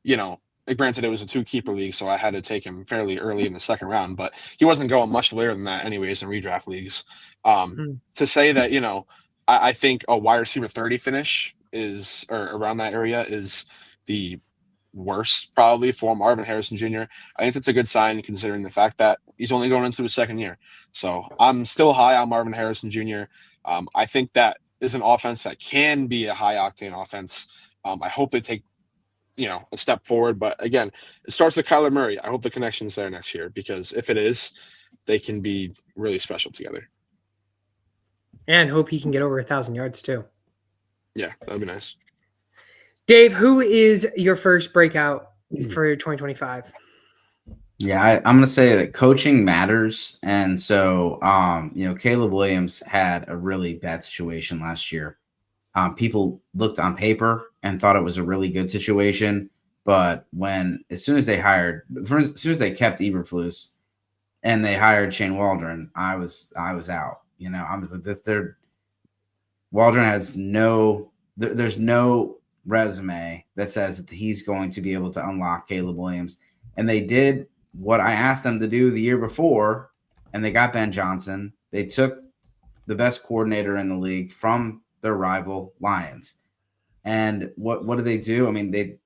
granted it was a two keeper league, so I had to take him fairly early in the second round, but he wasn't going much later than that anyways in redraft leagues. To say that, I think a wide receiver 30 finish or around that area is the worst probably for Marvin Harrison Jr. I think that's a good sign considering the fact that he's only going into his second year. So I'm still high on Marvin Harrison Jr. I think that is an offense that can be a high octane offense. I hope they take, a step forward. But again, it starts with Kyler Murray. I hope the connection's there next year because if it is, they can be really special together. And hope he can get over 1,000 yards too. Yeah, that'd be nice. Dave, who is your first breakout for 2025? Yeah, I'm going to say that coaching matters. And so, Caleb Williams had a really bad situation last year. People looked on paper and thought it was a really good situation. But as soon as they kept Eberflus and they hired Shane Waldron, I was out. I was like, Waldron has there's no resume that says that he's going to be able to unlock Caleb Williams. And they did what I asked them to do the year before, and they got Ben Johnson. They took the best coordinator in the league from their rival Lions. And what did they do? I mean,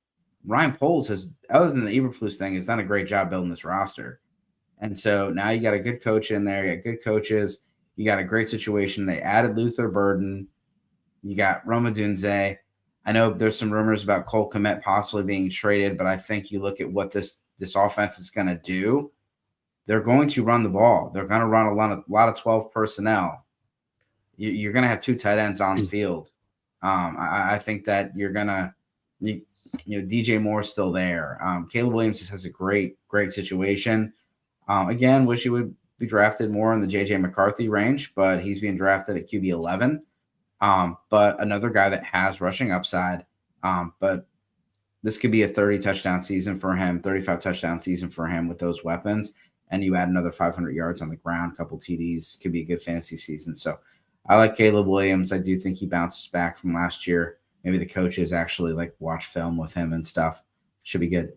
Ryan Poles has, other than the Eberflus thing, has done a great job building this roster. And so now you got a good coach in there. You got good coaches. You got a great situation. They added Luther Burden. You got Rome Odunze. I know there's some rumors about Cole Kmet possibly being traded, but I think you look at what this offense is going to do. They're going to run the ball. They're going to run a lot of 12 personnel. You're going to have two tight ends on the field. I think that you're going to, DJ Moore's still there. Caleb Williams just has a great situation. Again, wish he would be drafted more in the J.J. McCarthy range, but he's being drafted at QB 11. But another guy that has rushing upside. But this could be a 30-touchdown season for him, 35-touchdown season for him with those weapons. And you add another 500 yards on the ground, a couple TDs, could be a good fantasy season. So I like Caleb Williams. I do think he bounces back from last year. Maybe the coaches actually watch film with him and stuff. Should be good.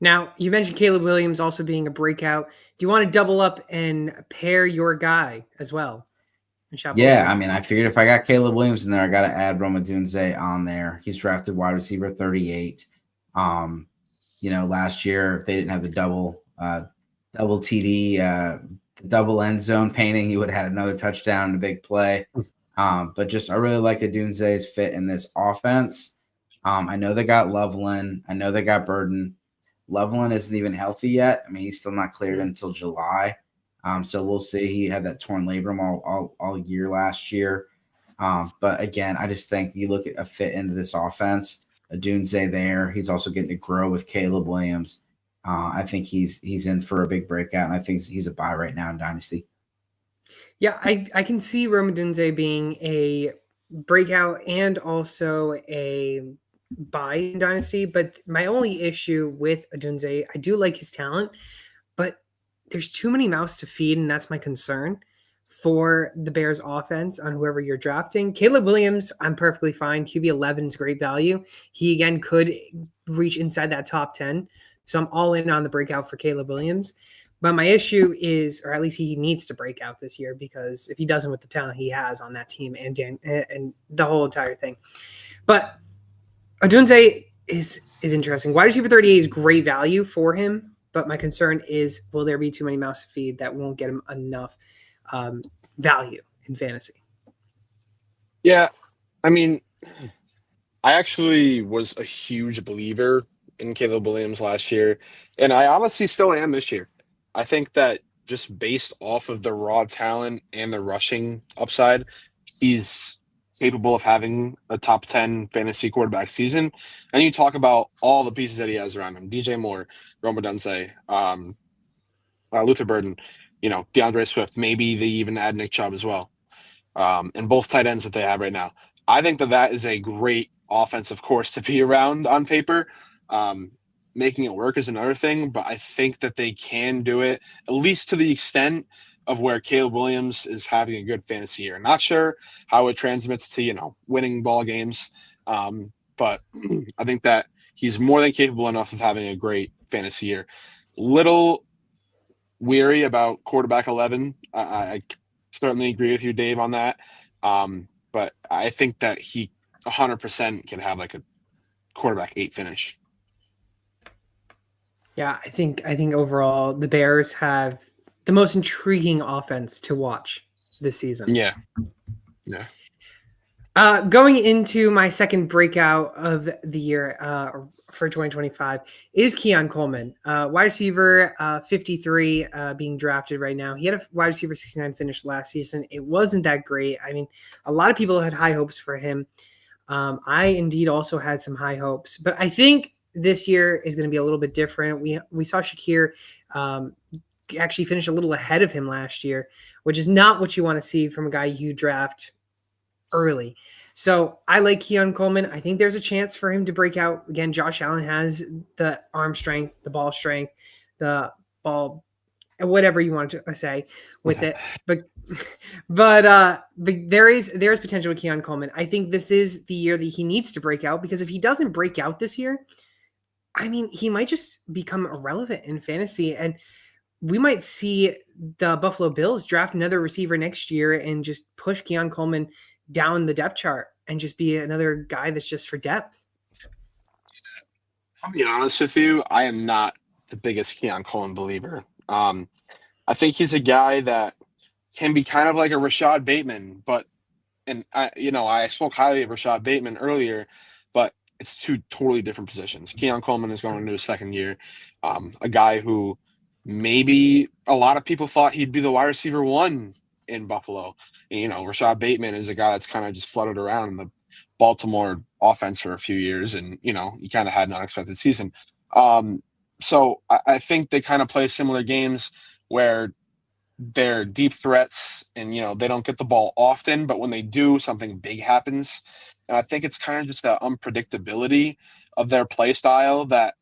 Now, you mentioned Caleb Williams also being a breakout. Do you want to double up and pair your guy as well? Yeah, I mean, I figured if I got Caleb Williams in there, I got to add Rome Odunze on there. He's drafted wide receiver 38. Last year, if they didn't have the double TD, double end zone painting, he would have had another touchdown and a big play. But I really like Odunze's fit in this offense. I know they got Loveland. I know they got Burden. Loveland isn't even healthy yet. I mean, he's still not cleared until July. So we'll see. He had that torn labrum all year last year. But again, I just think you look at a fit into this offense, Odunze there. He's also getting to grow with Caleb Williams. I think he's in for a big breakout, and I think he's a buy right now in Dynasty. Yeah, I can see Rome Odunze being a breakout and also a buy in Dynasty. But my only issue with Odunze, I do like his talent, but there's too many mouths to feed, and that's my concern for the Bears offense on whoever you're drafting. Caleb Williams, I'm perfectly fine. QB 11 is great value. He, again, could reach inside that top 10. So I'm all in on the breakout for Caleb Williams. But my issue is, or at least he needs to break out this year, because if he doesn't with the talent he has on that team and the whole entire thing. But Odunze is interesting. Wide receiver 38 is great value for him. But my concern is, will there be too many mouths to feed that won't get him enough value in fantasy? Yeah, I mean, I actually was a huge believer in Caleb Williams last year, and I honestly still am this year. I think that just based off of the raw talent and the rushing upside, he's capable of having a top 10 fantasy quarterback season. And you talk about all the pieces that he has around him: DJ Moore, Roma Dunze, Luther Burden, DeAndre Swift. Maybe they even add Nick Chubb as well, and both tight ends that they have right now. I think that is a great offensive course to be around on paper. Um, Making it work is another thing, but I think that they can do it, at least to the extent of where Caleb Williams is having a good fantasy year. Not sure how it transmits to, winning ball games, but I think that he's more than capable enough of having a great fantasy year. Little weary about quarterback 11. I certainly agree with you, Dave, on that. But I think that he 100% can have like a quarterback 8 finish. Yeah, I think overall the Bears have the most intriguing offense to watch this season. Yeah. Going into my second breakout of the year for 2025 is Keon Coleman, wide receiver 53, being drafted right now. He had a wide receiver 69 finish last season. It wasn't that great. I mean, a lot of people had high hopes for him. I indeed also had some high hopes, but I think this year is going to be a little bit different. We saw Shakir actually finish a little ahead of him last year, which is not what you want to see from a guy you draft early. So I like Keon Coleman. I think there's a chance for him to break out. Again, Josh Allen has the arm strength, the ball strength, the ball, whatever you want to say with it. But there's potential with Keon Coleman. I think this is the year that he needs to break out, because if he doesn't break out this year, I mean, he might just become irrelevant in fantasy, and we might see the Buffalo Bills draft another receiver next year and just push Keon Coleman down the depth chart and just be another guy that's just for depth. I'll be honest with you, I am not the biggest Keon Coleman believer. I think he's a guy that can be kind of like a Rashad Bateman, and I spoke highly of Rashad Bateman earlier, but it's two totally different positions. Keon Coleman is going into his second year, a guy who maybe a lot of people thought he'd be the wide receiver 1 in Buffalo. And, Rashad Bateman is a guy that's kind of just fluttered around in the Baltimore offense for a few years, and he kind of had an unexpected season. So I think they kind of play similar games where they're deep threats, and they don't get the ball often, but when they do, something big happens. And I think it's kind of just that unpredictability of their play style that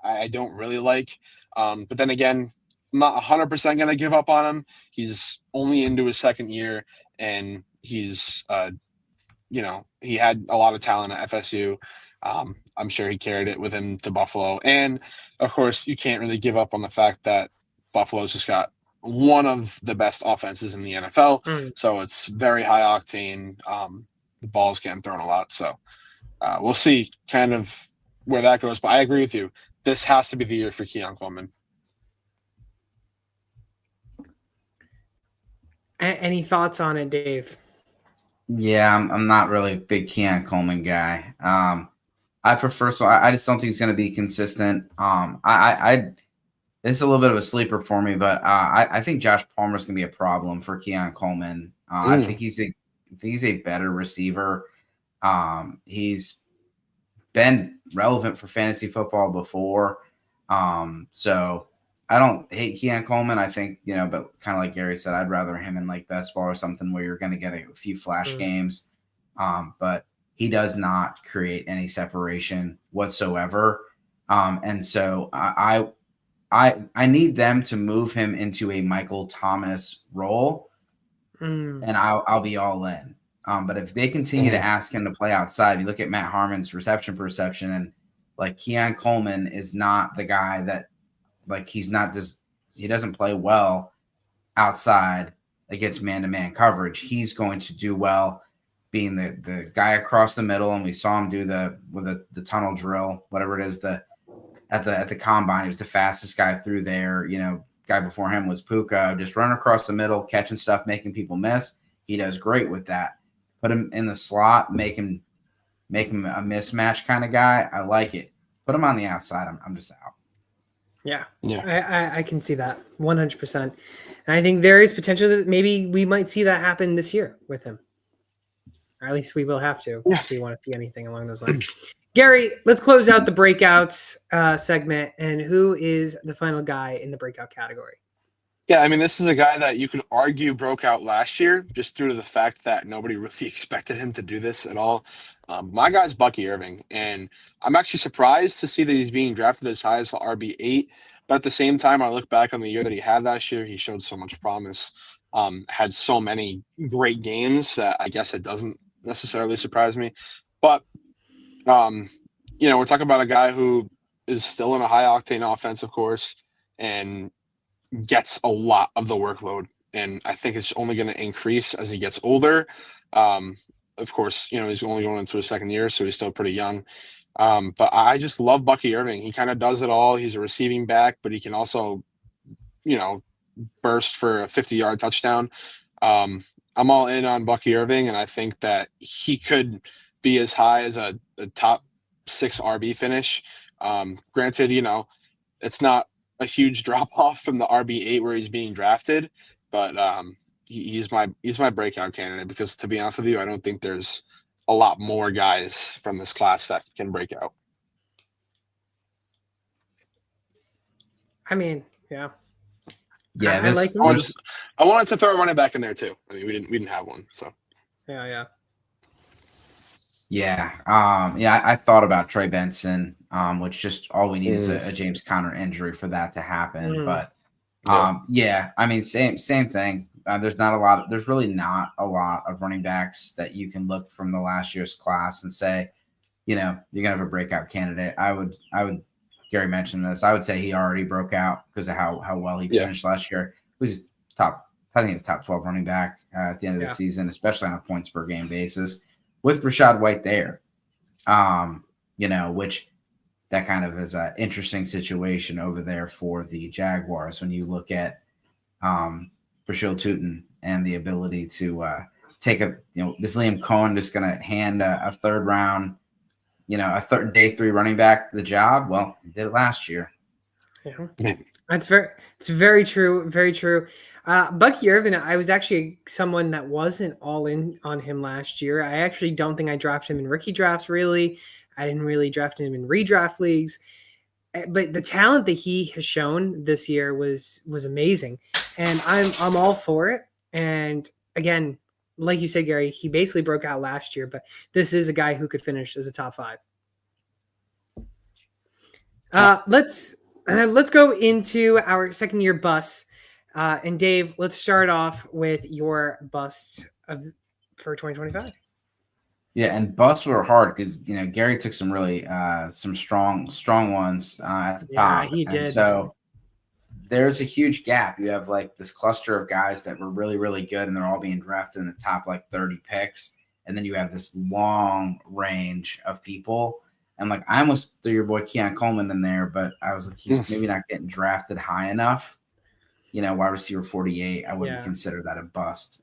I don't really like. But then again, I'm not 100% going to give up on him. He's only into his second year, and he's he had a lot of talent at FSU. I'm sure he carried it with him to Buffalo. And of course, you can't really give up on the fact that Buffalo's just got one of the best offenses in the NFL. So it's very high octane. The ball's getting thrown a lot. So we'll see kind of where that goes. But I agree with you. This has to be the year for Keon Coleman. Any thoughts on it, Dave? Yeah, I'm not really a big Keon Coleman guy. I prefer, so I just don't think he's going to be consistent. It's a little bit of a sleeper for me, but I think Josh Palmer's going to be a problem for Keon Coleman. I think he's a better receiver. He's been relevant for fantasy football before. So I don't hate Keon Coleman. I think, but kind of like Gary said, I'd rather him in like best ball or something where you're going to get a few flash games. But he does not create any separation whatsoever. And so I need them to move him into a Michael Thomas role, and I'll be all in. But if they continue to ask him to play outside, you look at Matt Harmon's reception perception, and like Keon Coleman is not the guy that, like, he doesn't play well outside against man-to-man coverage. He's going to do well being the guy across the middle, and we saw him do the tunnel drill, whatever it is, at the combine. He was the fastest guy through there. Guy before him was Puka, just running across the middle, catching stuff, making people miss. He does great with that. Put him in the slot, make him a mismatch kind of guy. I like it. Put him on the outside. I'm just out. Yeah, Yeah. I can see that 100%. And I think there is potential that maybe we might see that happen this year with him. Or at least we will have to Yeah. if we want to see anything along those lines. Gary, let's close out the breakouts segment. And who is the final guy in the breakout category? Yeah, I mean, this is a guy that you could argue broke out last year just due to the fact that nobody really expected him to do this at all. My guy's Bucky Irving, and I'm actually surprised to see that he's being drafted as high as RB8. But at the same time, I look back on the year that he had last year, he showed so much promise, had so many great games that I guess it doesn't necessarily surprise me. But, we're talking about a guy who is still in a high octane offense, of course, and gets a lot of the workload, and I think it's only going to increase as he gets older. Of course, he's only going into his second year, so he's still pretty young. But I just love Bucky Irving. He kind of does it all. He's a receiving back, but he can also, burst for a 50-yard touchdown. I'm all in on Bucky Irving, and I think that he could be as high as a top 6 RB finish. Granted, it's not a huge drop off from the RB8 where he's being drafted, but he's my breakout candidate because, to be honest with you, I don't think there's a lot more guys from this class that can break out. I mean, yeah. Yeah, I like him. I wanted to throw a running back in there too. I mean, we didn't have one, so Yeah. Yeah. I thought about Trey Benson, which just all we need is a James Conner injury for that to happen. But I mean, same thing. There's really not a lot of running backs that you can look from the last year's class and say, you're gonna have a breakout candidate. I would Gary mentioned this. I would say he already broke out because of how well he finished last year. He was top 12 running back at the end of the season, especially on a points per game basis, with Rachaad White there. Which that kind of is an interesting situation over there for the Jaguars when you look at Brashil Tootin and the ability to take is Liam Cohen just going to hand a third round, day 3 running back the job? Well, he did it last year. Yeah. It's very true. Very true. Bucky Irvin, I was actually someone that wasn't all in on him last year. I actually don't think I drafted him in rookie drafts, really. I didn't really draft him in redraft leagues. But the talent that he has shown this year was amazing. And I'm all for it. And again, like you said, Gary, he basically broke out last year, but this is a guy who could finish as a top 5. Let's go into our second year busts. And Dave, let's start off with your busts for 2025. Yeah, and busts were hard because Gary took some really some strong ones at the top. Yeah, he did. And so there's a huge gap. You have like this cluster of guys that were really, really good, and they're all being drafted in the top 30 picks. And then you have this long range of people. And I almost threw your boy Keon Coleman in there, but I was like, he's maybe not getting drafted high enough. Wide receiver 48, I wouldn't consider that a bust.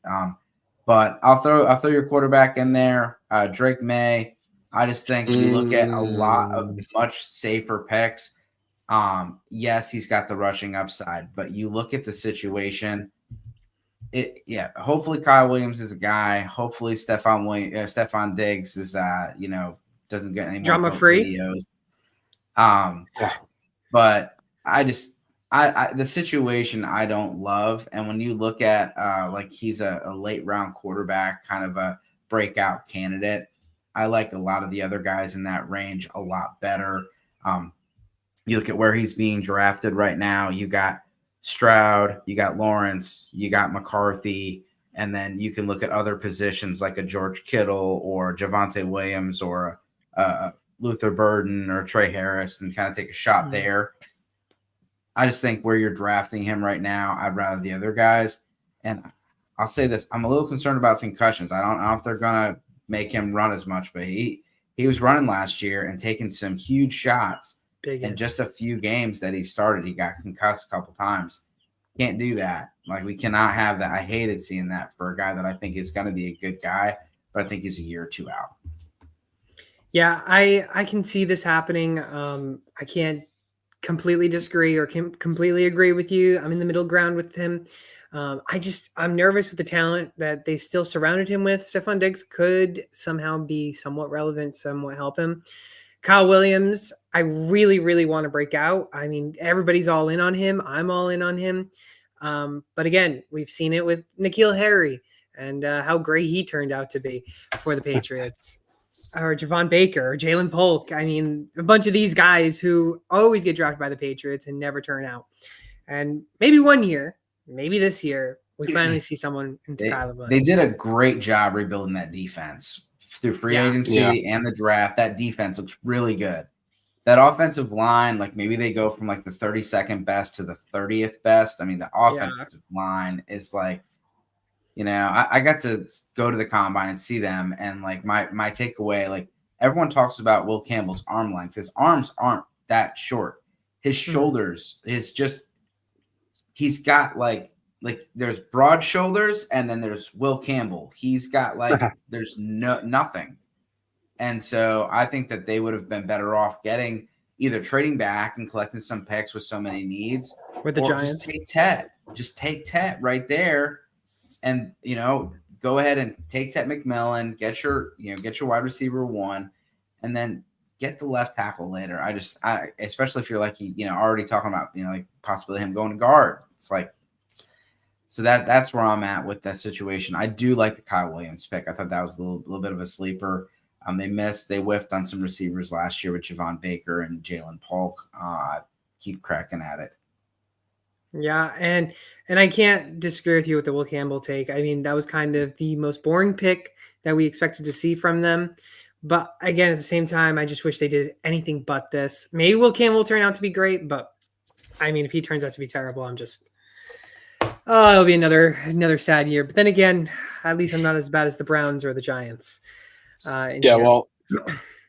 But I'll throw your quarterback in there, Drake May. I just think you look at a lot of much safer picks. Yes, he's got the rushing upside, but you look at the situation. Hopefully Kyle Williams is a guy. Hopefully Stephon Diggs is doesn't get any more drama-free videos. But I the situation I don't love. And when you look at he's a late round quarterback, kind of a breakout candidate, I like a lot of the other guys in that range a lot better. You look at where he's being drafted right now. You got Stroud, you got Lawrence, you got McCarthy, and then you can look at other positions like a George Kittle or Javonte Williams or Luther Burden or Trey Harris and kind of take a shot there. I just think where you're drafting him right now, I'd rather the other guys. And I'll say this, I'm a little concerned about concussions. I don't know if they're going to make him run as much, but he was running last year and taking some huge shots. In just a few games that he started, he got concussed a couple times. Can't do that. We cannot have that. I hated seeing that for a guy that I think is going to be a good guy, but I think he's a year or two out. Yeah, I can see this happening. I can't completely disagree or completely agree with you. I'm in the middle ground with him. I'm nervous with the talent that they still surrounded him with. Stephon Diggs could somehow be somewhat relevant, somewhat help him. Kyle Williams, I really, really want to break out. I mean, everybody's all in on him. I'm all in on him. But again, we've seen it with N'Keal Harry and how great he turned out to be for the Patriots. Or Javon Baker or Jalen Polk. I mean, a bunch of these guys who always get drafted by the Patriots and never turn out. And maybe one year, maybe this year, we finally see someone into Kyler Williams. They did a great job rebuilding that defense through free agency and the draft. That defense looks really good. That offensive line, like maybe they go from like the 32nd best to the 30th best. I mean, the offensive line is like, I got to go to the combine and see them. And like my takeaway, like everyone talks about Will Campbell's arm length. His arms aren't that short. His shoulders he's got like there's broad shoulders and then there's Will Campbell. He's got like, there's nothing. And so I think that they would have been better off getting either trading back and collecting some picks with so many needs with the Giants. Just take Tet right there. And, go ahead and take Tet McMillan, get your wide receiver 1, and then get the left tackle later. Especially if you're like, already talking about, like possibly him going to guard. It's like, so that's where I'm at with that situation. I do like the Kyle Williams pick. I thought that was a little bit of a sleeper. They whiffed on some receivers last year with Javon Baker and Jalen Polk. Keep cracking at it. Yeah, and I can't disagree with you with the Will Campbell take. I mean, that was kind of the most boring pick that we expected to see from them. But again, at the same time, I just wish they did anything but this. Maybe Will Campbell will turn out to be great, but I mean, if he turns out to be terrible, it'll be another sad year. But then again, at least I'm not as bad as the Browns or the Giants. Well,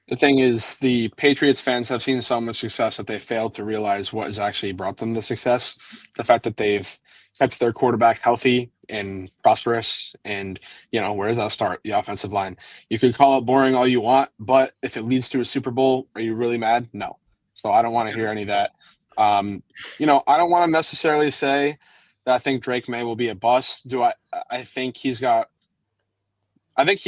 the thing is, the Patriots fans have seen so much success that they failed to realize what has actually brought them the success. The fact that they've kept their quarterback healthy and prosperous, and where does that start? The offensive line. You could call it boring all you want, but if it leads to a Super Bowl, are you really mad? No. So I don't want to hear any of that. I don't want to necessarily say that I think Drake May will be a bust. I think he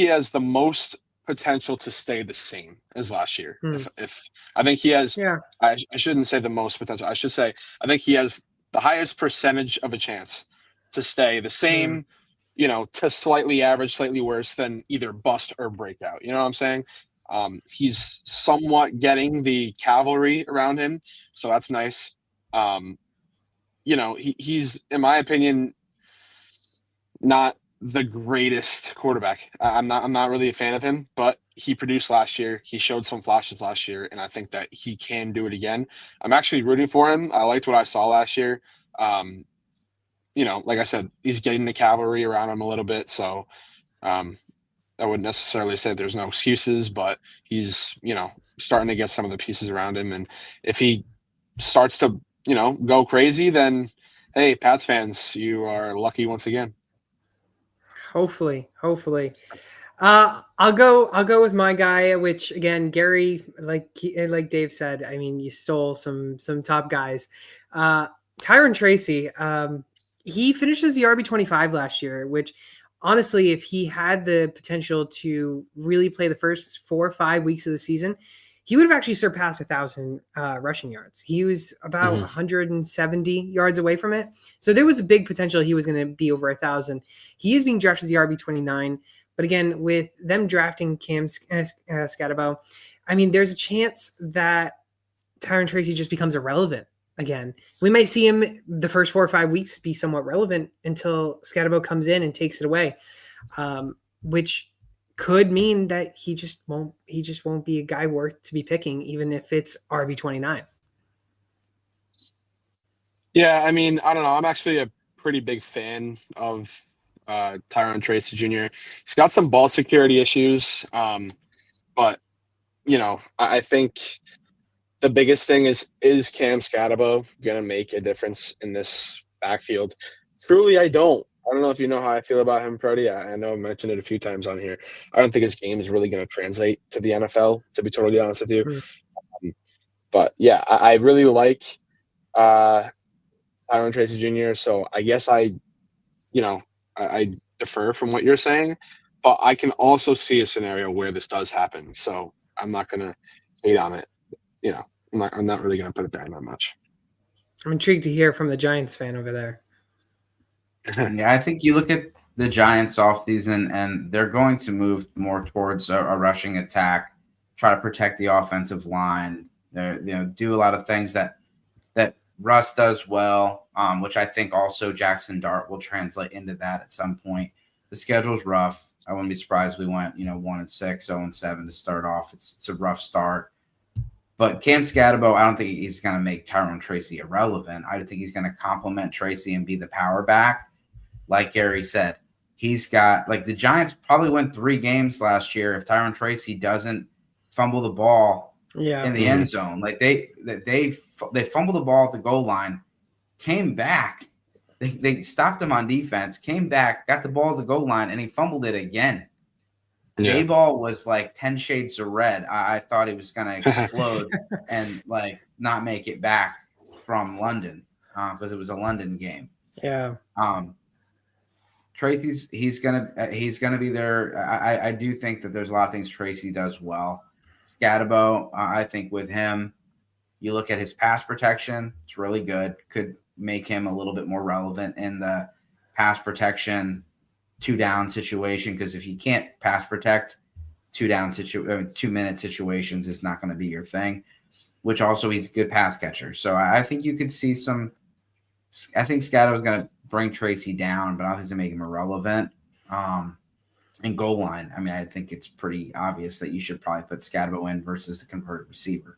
has the most potential to stay the same as last year. If I think he has, I shouldn't say the most potential. I should say I think he has the highest percentage of a chance to stay the same, to slightly average, slightly worse than either bust or breakout. You know what I'm saying? He's somewhat getting the cavalry around him, so that's nice. He's, in my opinion, not the greatest quarterback. I'm not really a fan of him, but he produced last year. He showed some flashes last year, and I think that he can do it again. I'm actually rooting for him. I liked what I saw last year. Like I said, he's getting the cavalry around him a little bit, so I wouldn't necessarily say there's no excuses, but he's, starting to get some of the pieces around him. And if he starts to, go crazy, then hey, Pats fans, you are lucky once again. Hopefully. I'll go with my guy, which again, Gary, like Dave said, I mean, you stole some top guys. Tyron Tracy, he finishes the RB25 last year, which honestly, if he had the potential to really play the first 4 or 5 weeks of the season, he would have actually surpassed 1,000 rushing yards. He was about 170 yards away from it. So there was a big potential he was going to be over 1,000. He is being drafted as the RB29. But again, with them drafting Cam Scatabo, I mean, there's a chance that Tyron Tracy just becomes irrelevant again. We might see him the first 4 or 5 weeks be somewhat relevant until Scatabo comes in and takes it away, which could mean that he just won't be a guy worth to be picking, even if it's RB29. Yeah, I mean, I don't know. I'm actually a pretty big fan of Tyron Tracy Jr. He's got some ball security issues, but I think the biggest thing is Cam Scatabo going to make a difference in this backfield? Truly, I don't know if you know how I feel about him, Prody. I know I've mentioned it a few times on here. I don't think his game is really going to translate to the NFL, to be totally honest with you. But yeah, I really like Tyrone Tracy Jr. So I guess I defer from what you're saying, but I can also see a scenario where this does happen. So I'm not gonna hate on it. I'm not really gonna put it down that much. I'm intrigued to hear from the Giants fan over there. Yeah, I think you look at the Giants offseason, and they're going to move more towards a rushing attack, try to protect the offensive line, do a lot of things that Russ does well, which I think also Jackson Dart will translate into that at some point. The schedule's rough. I wouldn't be surprised if we went 1-6, 0-7 to start off. It's a rough start. But Cam Scatterbo, I don't think he's going to make Tyrone Tracy irrelevant. I think he's going to complement Tracy and be the power back. Like Gary said, he's got the Giants probably win 3 games last year if Tyrone Tracy doesn't fumble the ball in the end zone. They fumbled the ball at the goal line, came back. They stopped him on defense, came back, got the ball at the goal line, and he fumbled it again. Yeah. Dayball was like 10 shades of red. I thought he was going to explode and not make it back from London because it was a London game. Yeah. Tracy's he's gonna be there. I do think that there's a lot of things Tracy does well. Scatterbo, I think with him, you look at his pass protection, it's really good. Could make him a little bit more relevant in the pass protection 2-down situation, because if you can't pass protect 2-minute situations, it's not going to be your thing. Which also he's a good pass catcher, so I think you could see some. I think Scatterbo's going to bring Tracy down, but I don't think it's going to make him irrelevant. And goal line, I mean, I think it's pretty obvious that you should probably put Scatterbo in versus the converted receiver.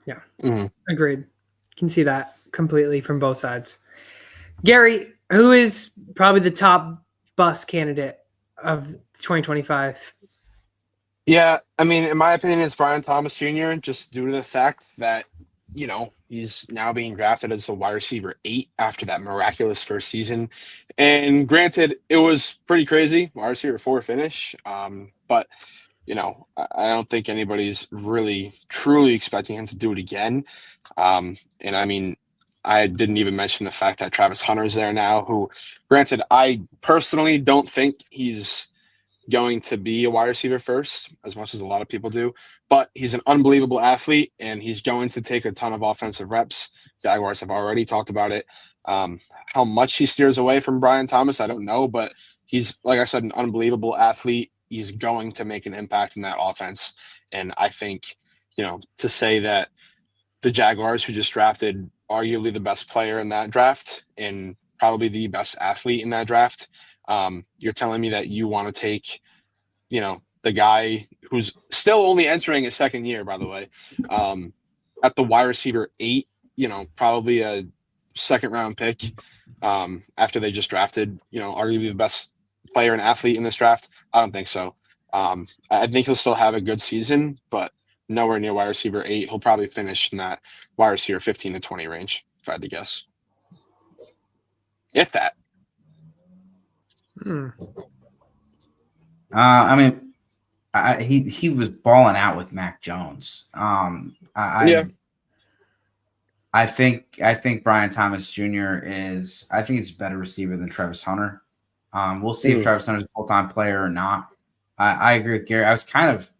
Yeah, Agreed. Can see that completely from both sides. Gary, who is probably the top bust candidate of 2025? Yeah, I mean, in my opinion, it's Brian Thomas Jr., just due to the fact that, he's now being drafted as a wide receiver 8 after that miraculous first season. And granted, it was pretty crazy, wide receiver 4 finish. But, I don't think anybody's really truly expecting him to do it again. And I mean, I didn't even mention the fact that Travis Hunter's there now, who, granted, I personally don't think he's going to be a wide receiver first, as much as a lot of people do, but he's an unbelievable athlete and he's going to take a ton of offensive reps. Jaguars have already talked about it. How much he steers away from Brian Thomas, I don't know, but he's, like I said, an unbelievable athlete. He's going to make an impact in that offense. And I think, to say that the Jaguars, who just drafted arguably the best player in that draft and probably the best athlete in that draft, you're telling me that you want to take, the guy who's still only entering his second year, by the way, at the wide receiver 8, probably a second round pick, after they just drafted, arguably the best player and athlete in this draft? I don't think so. I think he'll still have a good season, but nowhere near wide receiver 8. He'll probably finish in that wide receiver 15 to 20 range, if I had to guess. If that. I mean, he was balling out with Mac Jones. I think Brian Thomas Jr. is. I think he's a better receiver than Travis Hunter. We'll see if Travis Hunter's a full-time player or not. I agree with Gary. I was kind of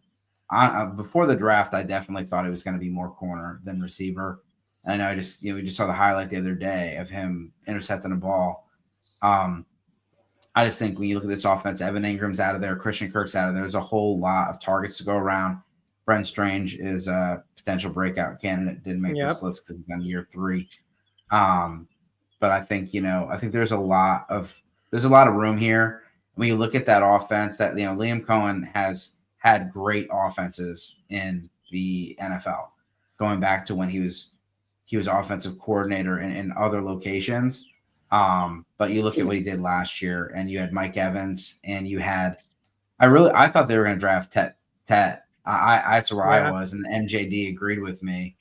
before the draft. I definitely thought it was going to be more corner than receiver. I know. We just saw the highlight the other day of him intercepting a ball. I just think when you look at this offense, Evan Ingram's out of there, Christian Kirk's out of there. There's a whole lot of targets to go around. Brent Strange is a potential breakout candidate. Didn't make this list because he's on year 3. But I think there's a lot of room here. When you look at that offense, that Liam Cohen has had great offenses in the NFL, going back to when he was offensive coordinator in other locations. But you look at what he did last year, and you had Mike Evans, and you had I thought they were going to draft Tet. That's where I was, and MJD agreed with me.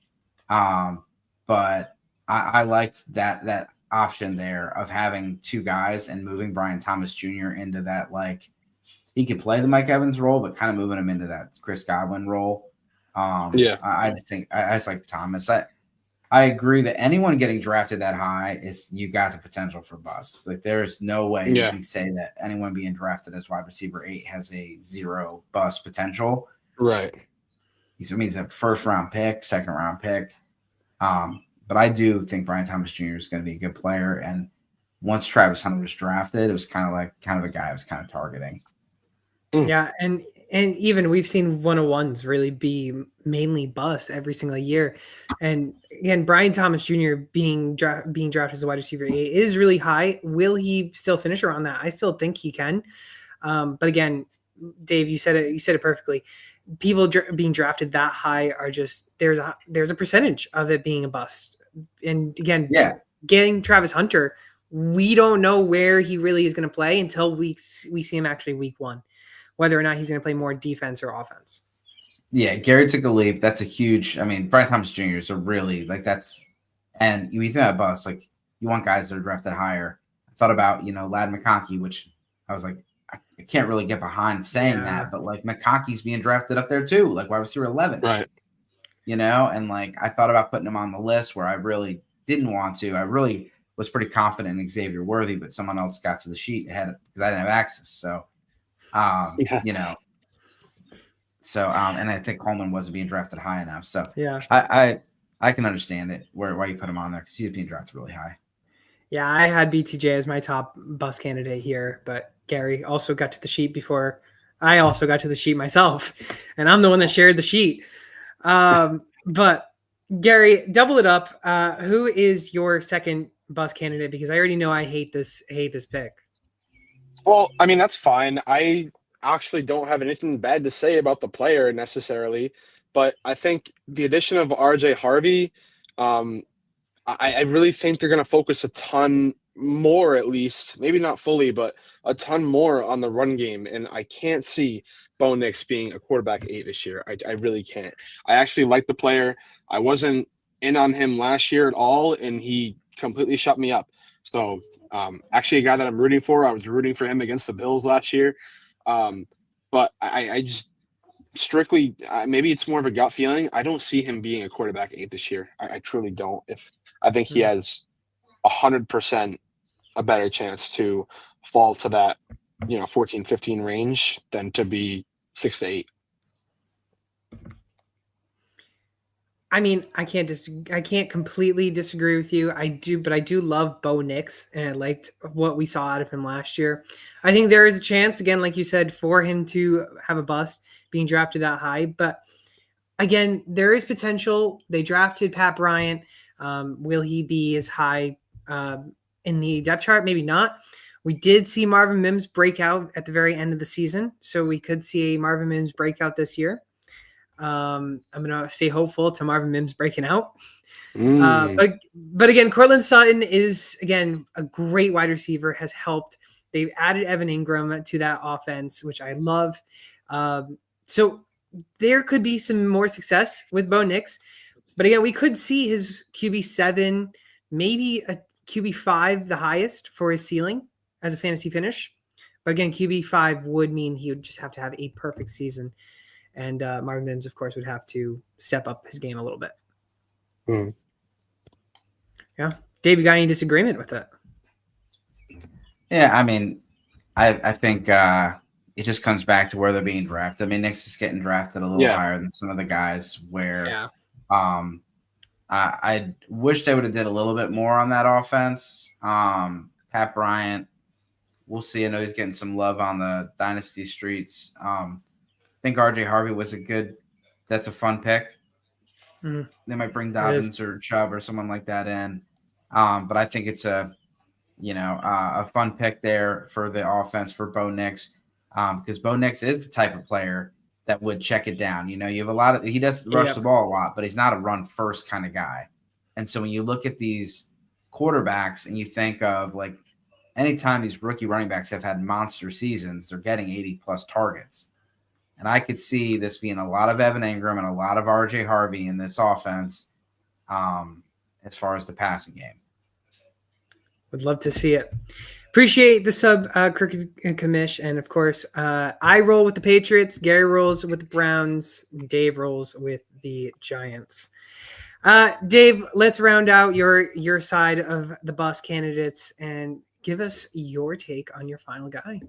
But I liked that option there of having 2 guys and moving Brian Thomas Jr. into that, he could play the Mike Evans role, but kind of moving him into that Chris Godwin role. Yeah. I just think I just like Thomas. I agree that anyone getting drafted that high is you got the potential for bust. Like there's no way you can say that anyone being drafted as wide receiver 8 has a 0 bust potential. Right. He's a first round pick, second round pick. But I do think Brian Thomas Jr. is going to be a good player. And once Travis Hunter was drafted, it was kind of a guy I was kind of targeting. Yeah, and even we've seen 101s really be mainly bust every single year. And again, Brian Thomas Jr. being drafted as a wide receiver 8 is really high. Will he still finish around that? I still think he can. But again, Dave, you said it perfectly. People being drafted that high are just there's a percentage of it being a bust. And again, getting Travis Hunter, we don't know where he really is going to play until we see him actually week 1. Whether or not he's going to play more defense or offense. Yeah, Gary took a leap. That's a huge. I mean, Brian Thomas Jr. is a really that's. And you think about bust, like you want guys that are drafted higher. I thought about Lad McConkey, which I was like, I can't really get behind saying that, but like McConkey's being drafted up there too, like wide receiver 11, right? And like I thought about putting him on the list where I really didn't want to. I really was pretty confident in Xavier Worthy, but someone else got to the sheet ahead because I didn't have access. So. So and I think Coleman wasn't being drafted high enough. So yeah, I can understand it why you put him on there because he's being drafted really high. Yeah, I had BTJ as my top bust candidate here, but Gary also got to the sheet before I also got to the sheet myself, and I'm the one that shared the sheet. But Gary, double it up. Who is your second bust candidate? Because I already know I hate this pick. Well, I mean, that's fine. I actually don't have anything bad to say about the player necessarily, but I think the addition of RJ Harvey, I really think they're going to focus a ton more, at least, maybe not fully, but a ton more on the run game. And I can't see Bo Nix being a quarterback 8 this year. I really can't. I actually like the player. I wasn't in on him last year at all, and he completely shut me up. So, actually a guy that I'm rooting for. I was rooting for him against the Bills last year. But I just strictly, maybe it's more of a gut feeling. I don't see him being a quarterback 8 this year. I truly don't. I think he has 100% a better chance to fall to that, 14, 15 range than to be 6 to 8. I mean, I can't completely disagree with you. I do love Bo Nix, and I liked what we saw out of him last year. I think there is a chance, again, like you said, for him to have a bust being drafted that high. But again, there is potential. They drafted Pat Bryant. Will he be as high in the depth chart? Maybe not. We did see Marvin Mims break out at the very end of the season, so we could see a Marvin Mims breakout this year. I'm gonna stay hopeful to Marvin Mims breaking out. But again, Cortland Sutton is again a great wide receiver, has helped. They've added Evan Ingram to that offense, which I love. So there could be some more success with Bo Nix. But again, we could see his QB7, maybe a QB5, the highest for his ceiling as a fantasy finish. But again, QB5 would mean he would just have to have a perfect season. And Marvin Mims, of course, would have to step up his game a little bit. Yeah. Dave, you got any disagreement with it? Yeah, I mean, I think it just comes back to where they're being drafted. I mean, Nix is getting drafted a little higher than some of the guys where I wish they would have did a little bit more on that offense. Pat Bryant, we'll see. I know he's getting some love on the Dynasty streets. I think RJ Harvey was that's a fun pick. They might bring Dobbins or Chubb or someone like that in. But I think it's a fun pick there for the offense for Bo Nix. Because Bo Nix is the type of player that would check it down. You have he does rush the ball a lot, but he's not a run first kind of guy. And so when you look at these quarterbacks and you think of like anytime these rookie running backs have had monster seasons, they're getting 80 plus targets. And I could see this being a lot of Evan Ingram and a lot of RJ Harvey in this offense as far as the passing game. Would love to see it. Appreciate the sub, Crooked Commish. And of course, I roll with the Patriots. Gary rolls with the Browns. Dave rolls with the Giants. Dave, let's round out your side of the bus candidates and give us your take on your final guy.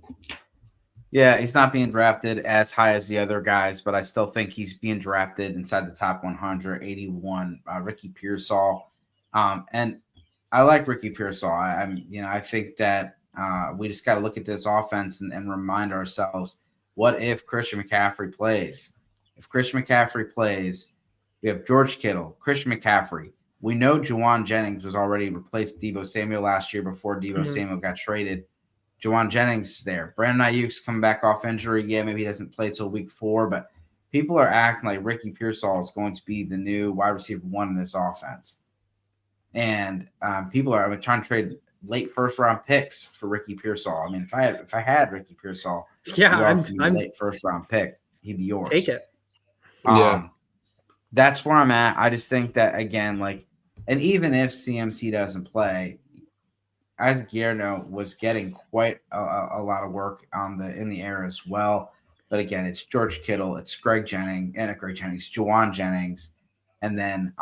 Yeah, he's not being drafted as high as the other guys, but I still think he's being drafted inside the top 181. Ricky Pearsall, and I like Ricky Pearsall. I think that we just got to look at this offense and remind ourselves: what if Christian McCaffrey plays? If Christian McCaffrey plays, we have George Kittle, Christian McCaffrey. We know Juwan Jennings was already replaced Deebo Samuel last year before Deebo Samuel got traded. Juwan Jennings is there. Brandon Ayuk's coming back off injury. Yeah, maybe he doesn't play till week 4, but people are acting like Ricky Pearsall is going to be the new wide receiver 1 in this offense. And people are trying to trade late first-round picks for Ricky Pearsall. I mean, if I had Ricky Pearsall, I'm late first-round pick, he'd be yours. Take it. That's where I'm at. I just think that, again, and even if CMC doesn't play, Isaac Guerrero was getting quite a lot of work in the air as well. But again, it's George Kittle, it's Juwan Jennings, and then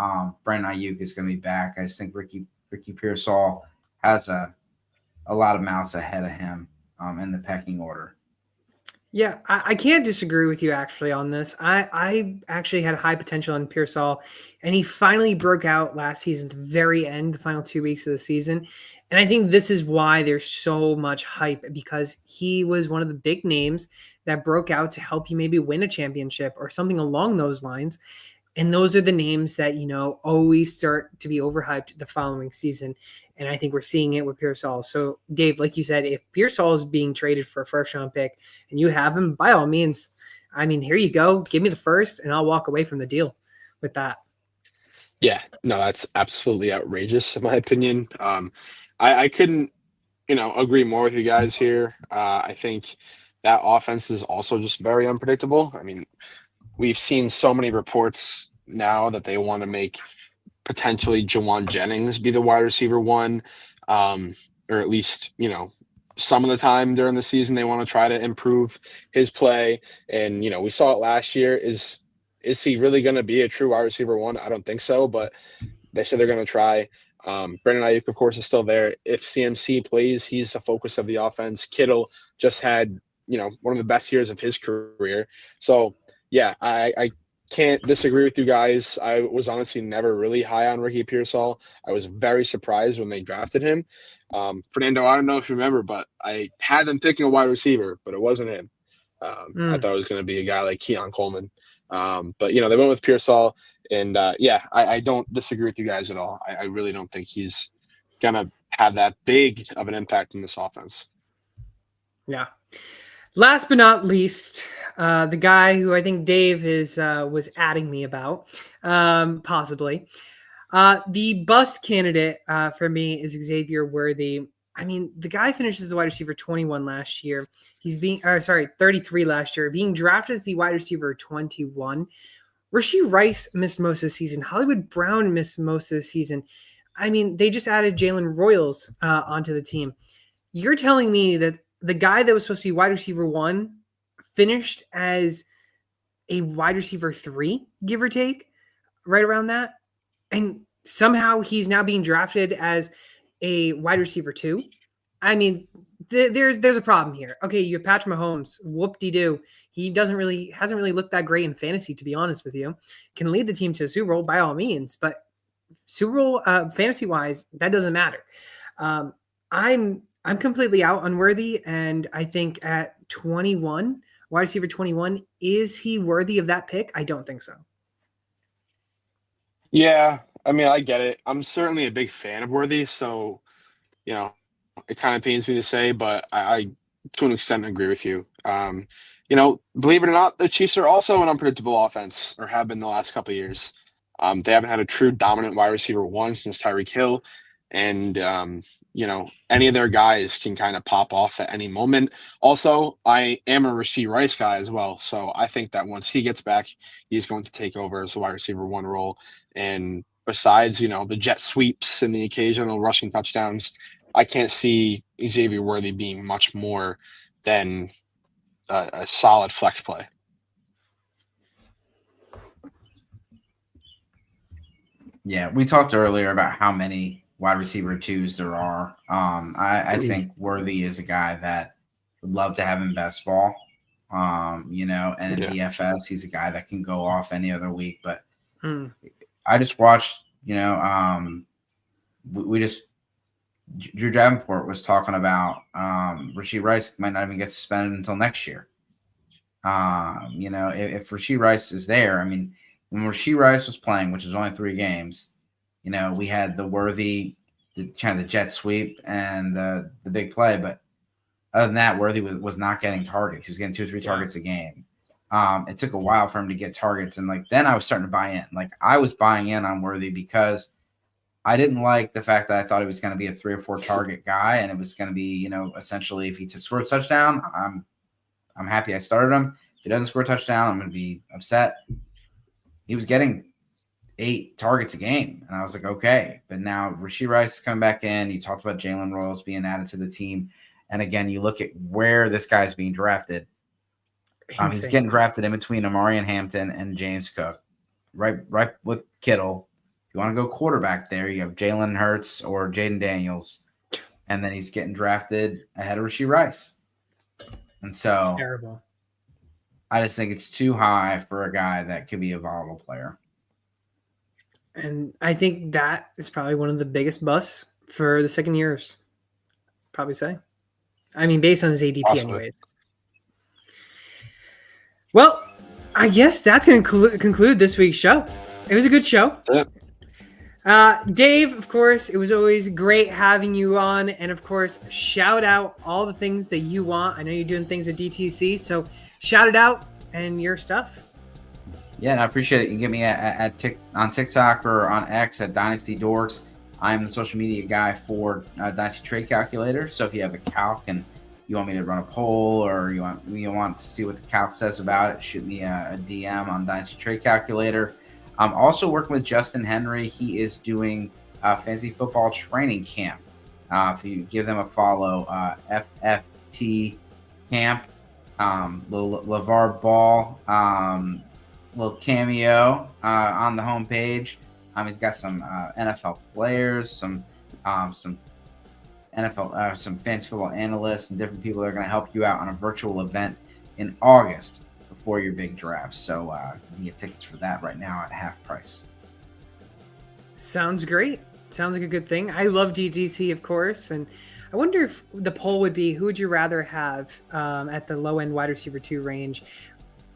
Brandon Ayuk is going to be back. I just think Ricky Pearsall has a lot of mouths ahead of him in the pecking order. Yeah, I can't disagree with you actually on this. I actually had high potential in Pearsall, and he finally broke out last season at the very end, the final 2 weeks of the season. And I think this is why there's so much hype, because he was one of the big names that broke out to help you maybe win a championship or something along those lines. And those are the names that, always start to be overhyped the following season. And I think we're seeing it with Pearsall. So, Dave, like you said, if Pearsall is being traded for a first-round pick and you have him, by all means, here you go. Give me the first, and I'll walk away from the deal with that. Yeah, no, that's absolutely outrageous in my opinion. I couldn't, agree more with you guys here. I think that offense is also just very unpredictable. I mean, we've seen so many reports now that they want to make potentially Juwan Jennings be the wide receiver 1, or at least, some of the time during the season they want to try to improve his play. And, we saw it last year. Is he really going to be a true wide receiver 1? I don't think so, but they said they're going to try. Brandon Ayuk, of course, is still there. If CMC plays, he's the focus of the offense. Kittle just had, one of the best years of his career. So, yeah, I can't disagree with you guys. I was honestly never really high on Ricky Pearsall. I was very surprised when they drafted him. Fernando, I don't know if you remember, but I had them picking a wide receiver, but it wasn't him. I thought it was going to be a guy like Keon Coleman. But, they went with Pearsall. And, I don't disagree with you guys at all. I really don't think he's going to have that big of an impact in this offense. Yeah. Last but not least, the guy who I think Dave was adding me about, possibly. The bust candidate for me is Xavier Worthy. The guy finishes as wide receiver 21 last year. He's 33 last year, being drafted as the wide receiver 21. Rashee Rice missed most of the season. Hollywood Brown missed most of the season. They just added Jalen Royals onto the team. You're telling me that the guy that was supposed to be wide receiver 1 finished as a wide receiver 3, give or take, right around that? And somehow he's now being drafted as a wide receiver 2? There's a problem here. Okay, you have Patrick Mahomes. Whoop-de-doo. He hasn't really looked that great in fantasy, to be honest with you. Can lead the team to a Super Bowl by all means, but Super Bowl fantasy-wise, that doesn't matter. I'm completely out on Worthy, and I think at 21, wide receiver 21, is he worthy of that pick? I don't think so. Yeah, I get it. I'm certainly a big fan of Worthy, so, it kind of pains me to say, but I to an extent, agree with you. Believe it or not, the Chiefs are also an unpredictable offense, or have been the last couple of years. They haven't had a true dominant wide receiver 1 since Tyreek Hill. And, any of their guys can kind of pop off at any moment. Also, I am a Rashee Rice guy as well. So I think that once he gets back, he's going to take over as a wide receiver 1 role. And besides, the jet sweeps and the occasional rushing touchdowns, I can't see Xavier Worthy being much more than a solid flex play. Yeah, we talked earlier about how many wide receiver 2s there are. I think Worthy is a guy that would love to have in best ball. And in DFS, he's a guy that can go off any other week. But I just watched, we just Drew Davenport was talking about Rashee Rice might not even get suspended until next year. If Rashee Rice is there, I mean, when Rashee Rice was playing, which was only 3 games, we had the Worthy, the jet sweep and the big play. But other than that, Worthy was not getting targets. He was getting 2 or 3 targets a game. It took a while for him to get targets. And then I was starting to buy in. I was buying in on Worthy because I didn't like the fact that I thought he was going to be a 3 or 4 target guy. And it was going to be, essentially if he scored a touchdown, I'm happy I started him. If he doesn't score a touchdown, I'm going to be upset. He was getting 8 targets a game. And I was like, okay. But now Rashee Rice is coming back in. You talked about Jalen Royals being added to the team. And again, you look at where this guy's being drafted. He's getting drafted in between Amari Hampton and James Cook. Right with Kittle. If you want to go quarterback there, you have Jalen Hurts or Jaden Daniels. And then he's getting drafted ahead of Rashee Rice. And so it's terrible. I just think it's too high for a guy that could be a volatile player. And I think that is probably one of the biggest busts for the second years. Probably say. I mean, based on his ADP anyways. Well, I guess that's going to conclude this week's show. It was a good show. Dave, of course, it was always great having you on. And, of course, shout out all the things that you want. I know you're doing things with DTC, so shout it out and your stuff. Yeah, and I appreciate it. You can get me on TikTok or on X at Dynasty Dorks. I'm the social media guy for Dynasty Trade Calculator. So if you have a calc and you want me to run a poll or you want to see what the calc says about it, shoot me a DM on Dynasty Trade Calculator. I'm also working with Justin Henry. He is doing fantasy football training camp. If you give them a follow, FFT camp, LeVar Ball, little cameo on the homepage. He's got some NFL players, some NFL, some fantasy football analysts, and different people that are going to help you out on a virtual event in August before your big draft. So you can get tickets for that right now at half price. Sounds great. Sounds like a good thing. I love DTC, of course, and I wonder if the poll would be, who would you rather have at the low end wide receiver 2 range,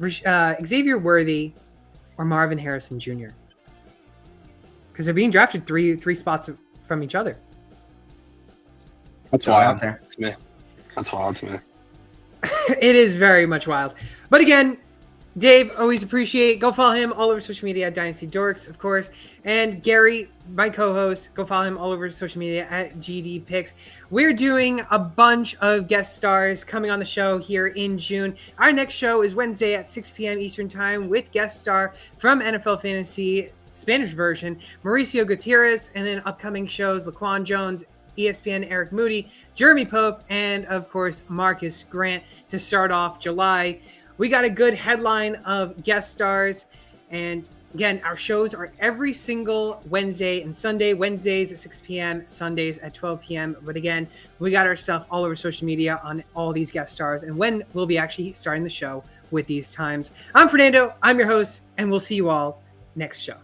Xavier Worthy or Marvin Harrison Jr.? Because they're being drafted three spots from each other. That's wild to me. That's wild to me. It is very much wild. But again, Dave, always appreciate. Go follow him all over social media at Dynasty Dorks, of course. And Gary, my co-host, go follow him all over social media at GD Picks. We're doing a bunch of guest stars coming on the show here in June. Our next show is Wednesday at 6 p.m. Eastern Time with guest star from NFL Fantasy Spanish version, Mauricio Gutierrez, and then upcoming shows, Laquan Jones, ESPN Eric Moody, Jeremy Pope, and of course, Marcus Grant to start off July. We got a good headline of guest stars. And again, our shows are every single Wednesday and Sunday. Wednesdays at 6 p.m., Sundays at 12 p.m. But again, we got our stuff all over social media on all these guest stars and when we'll be actually starting the show with these times. I'm Fernando. I'm your host, and we'll see you all next show.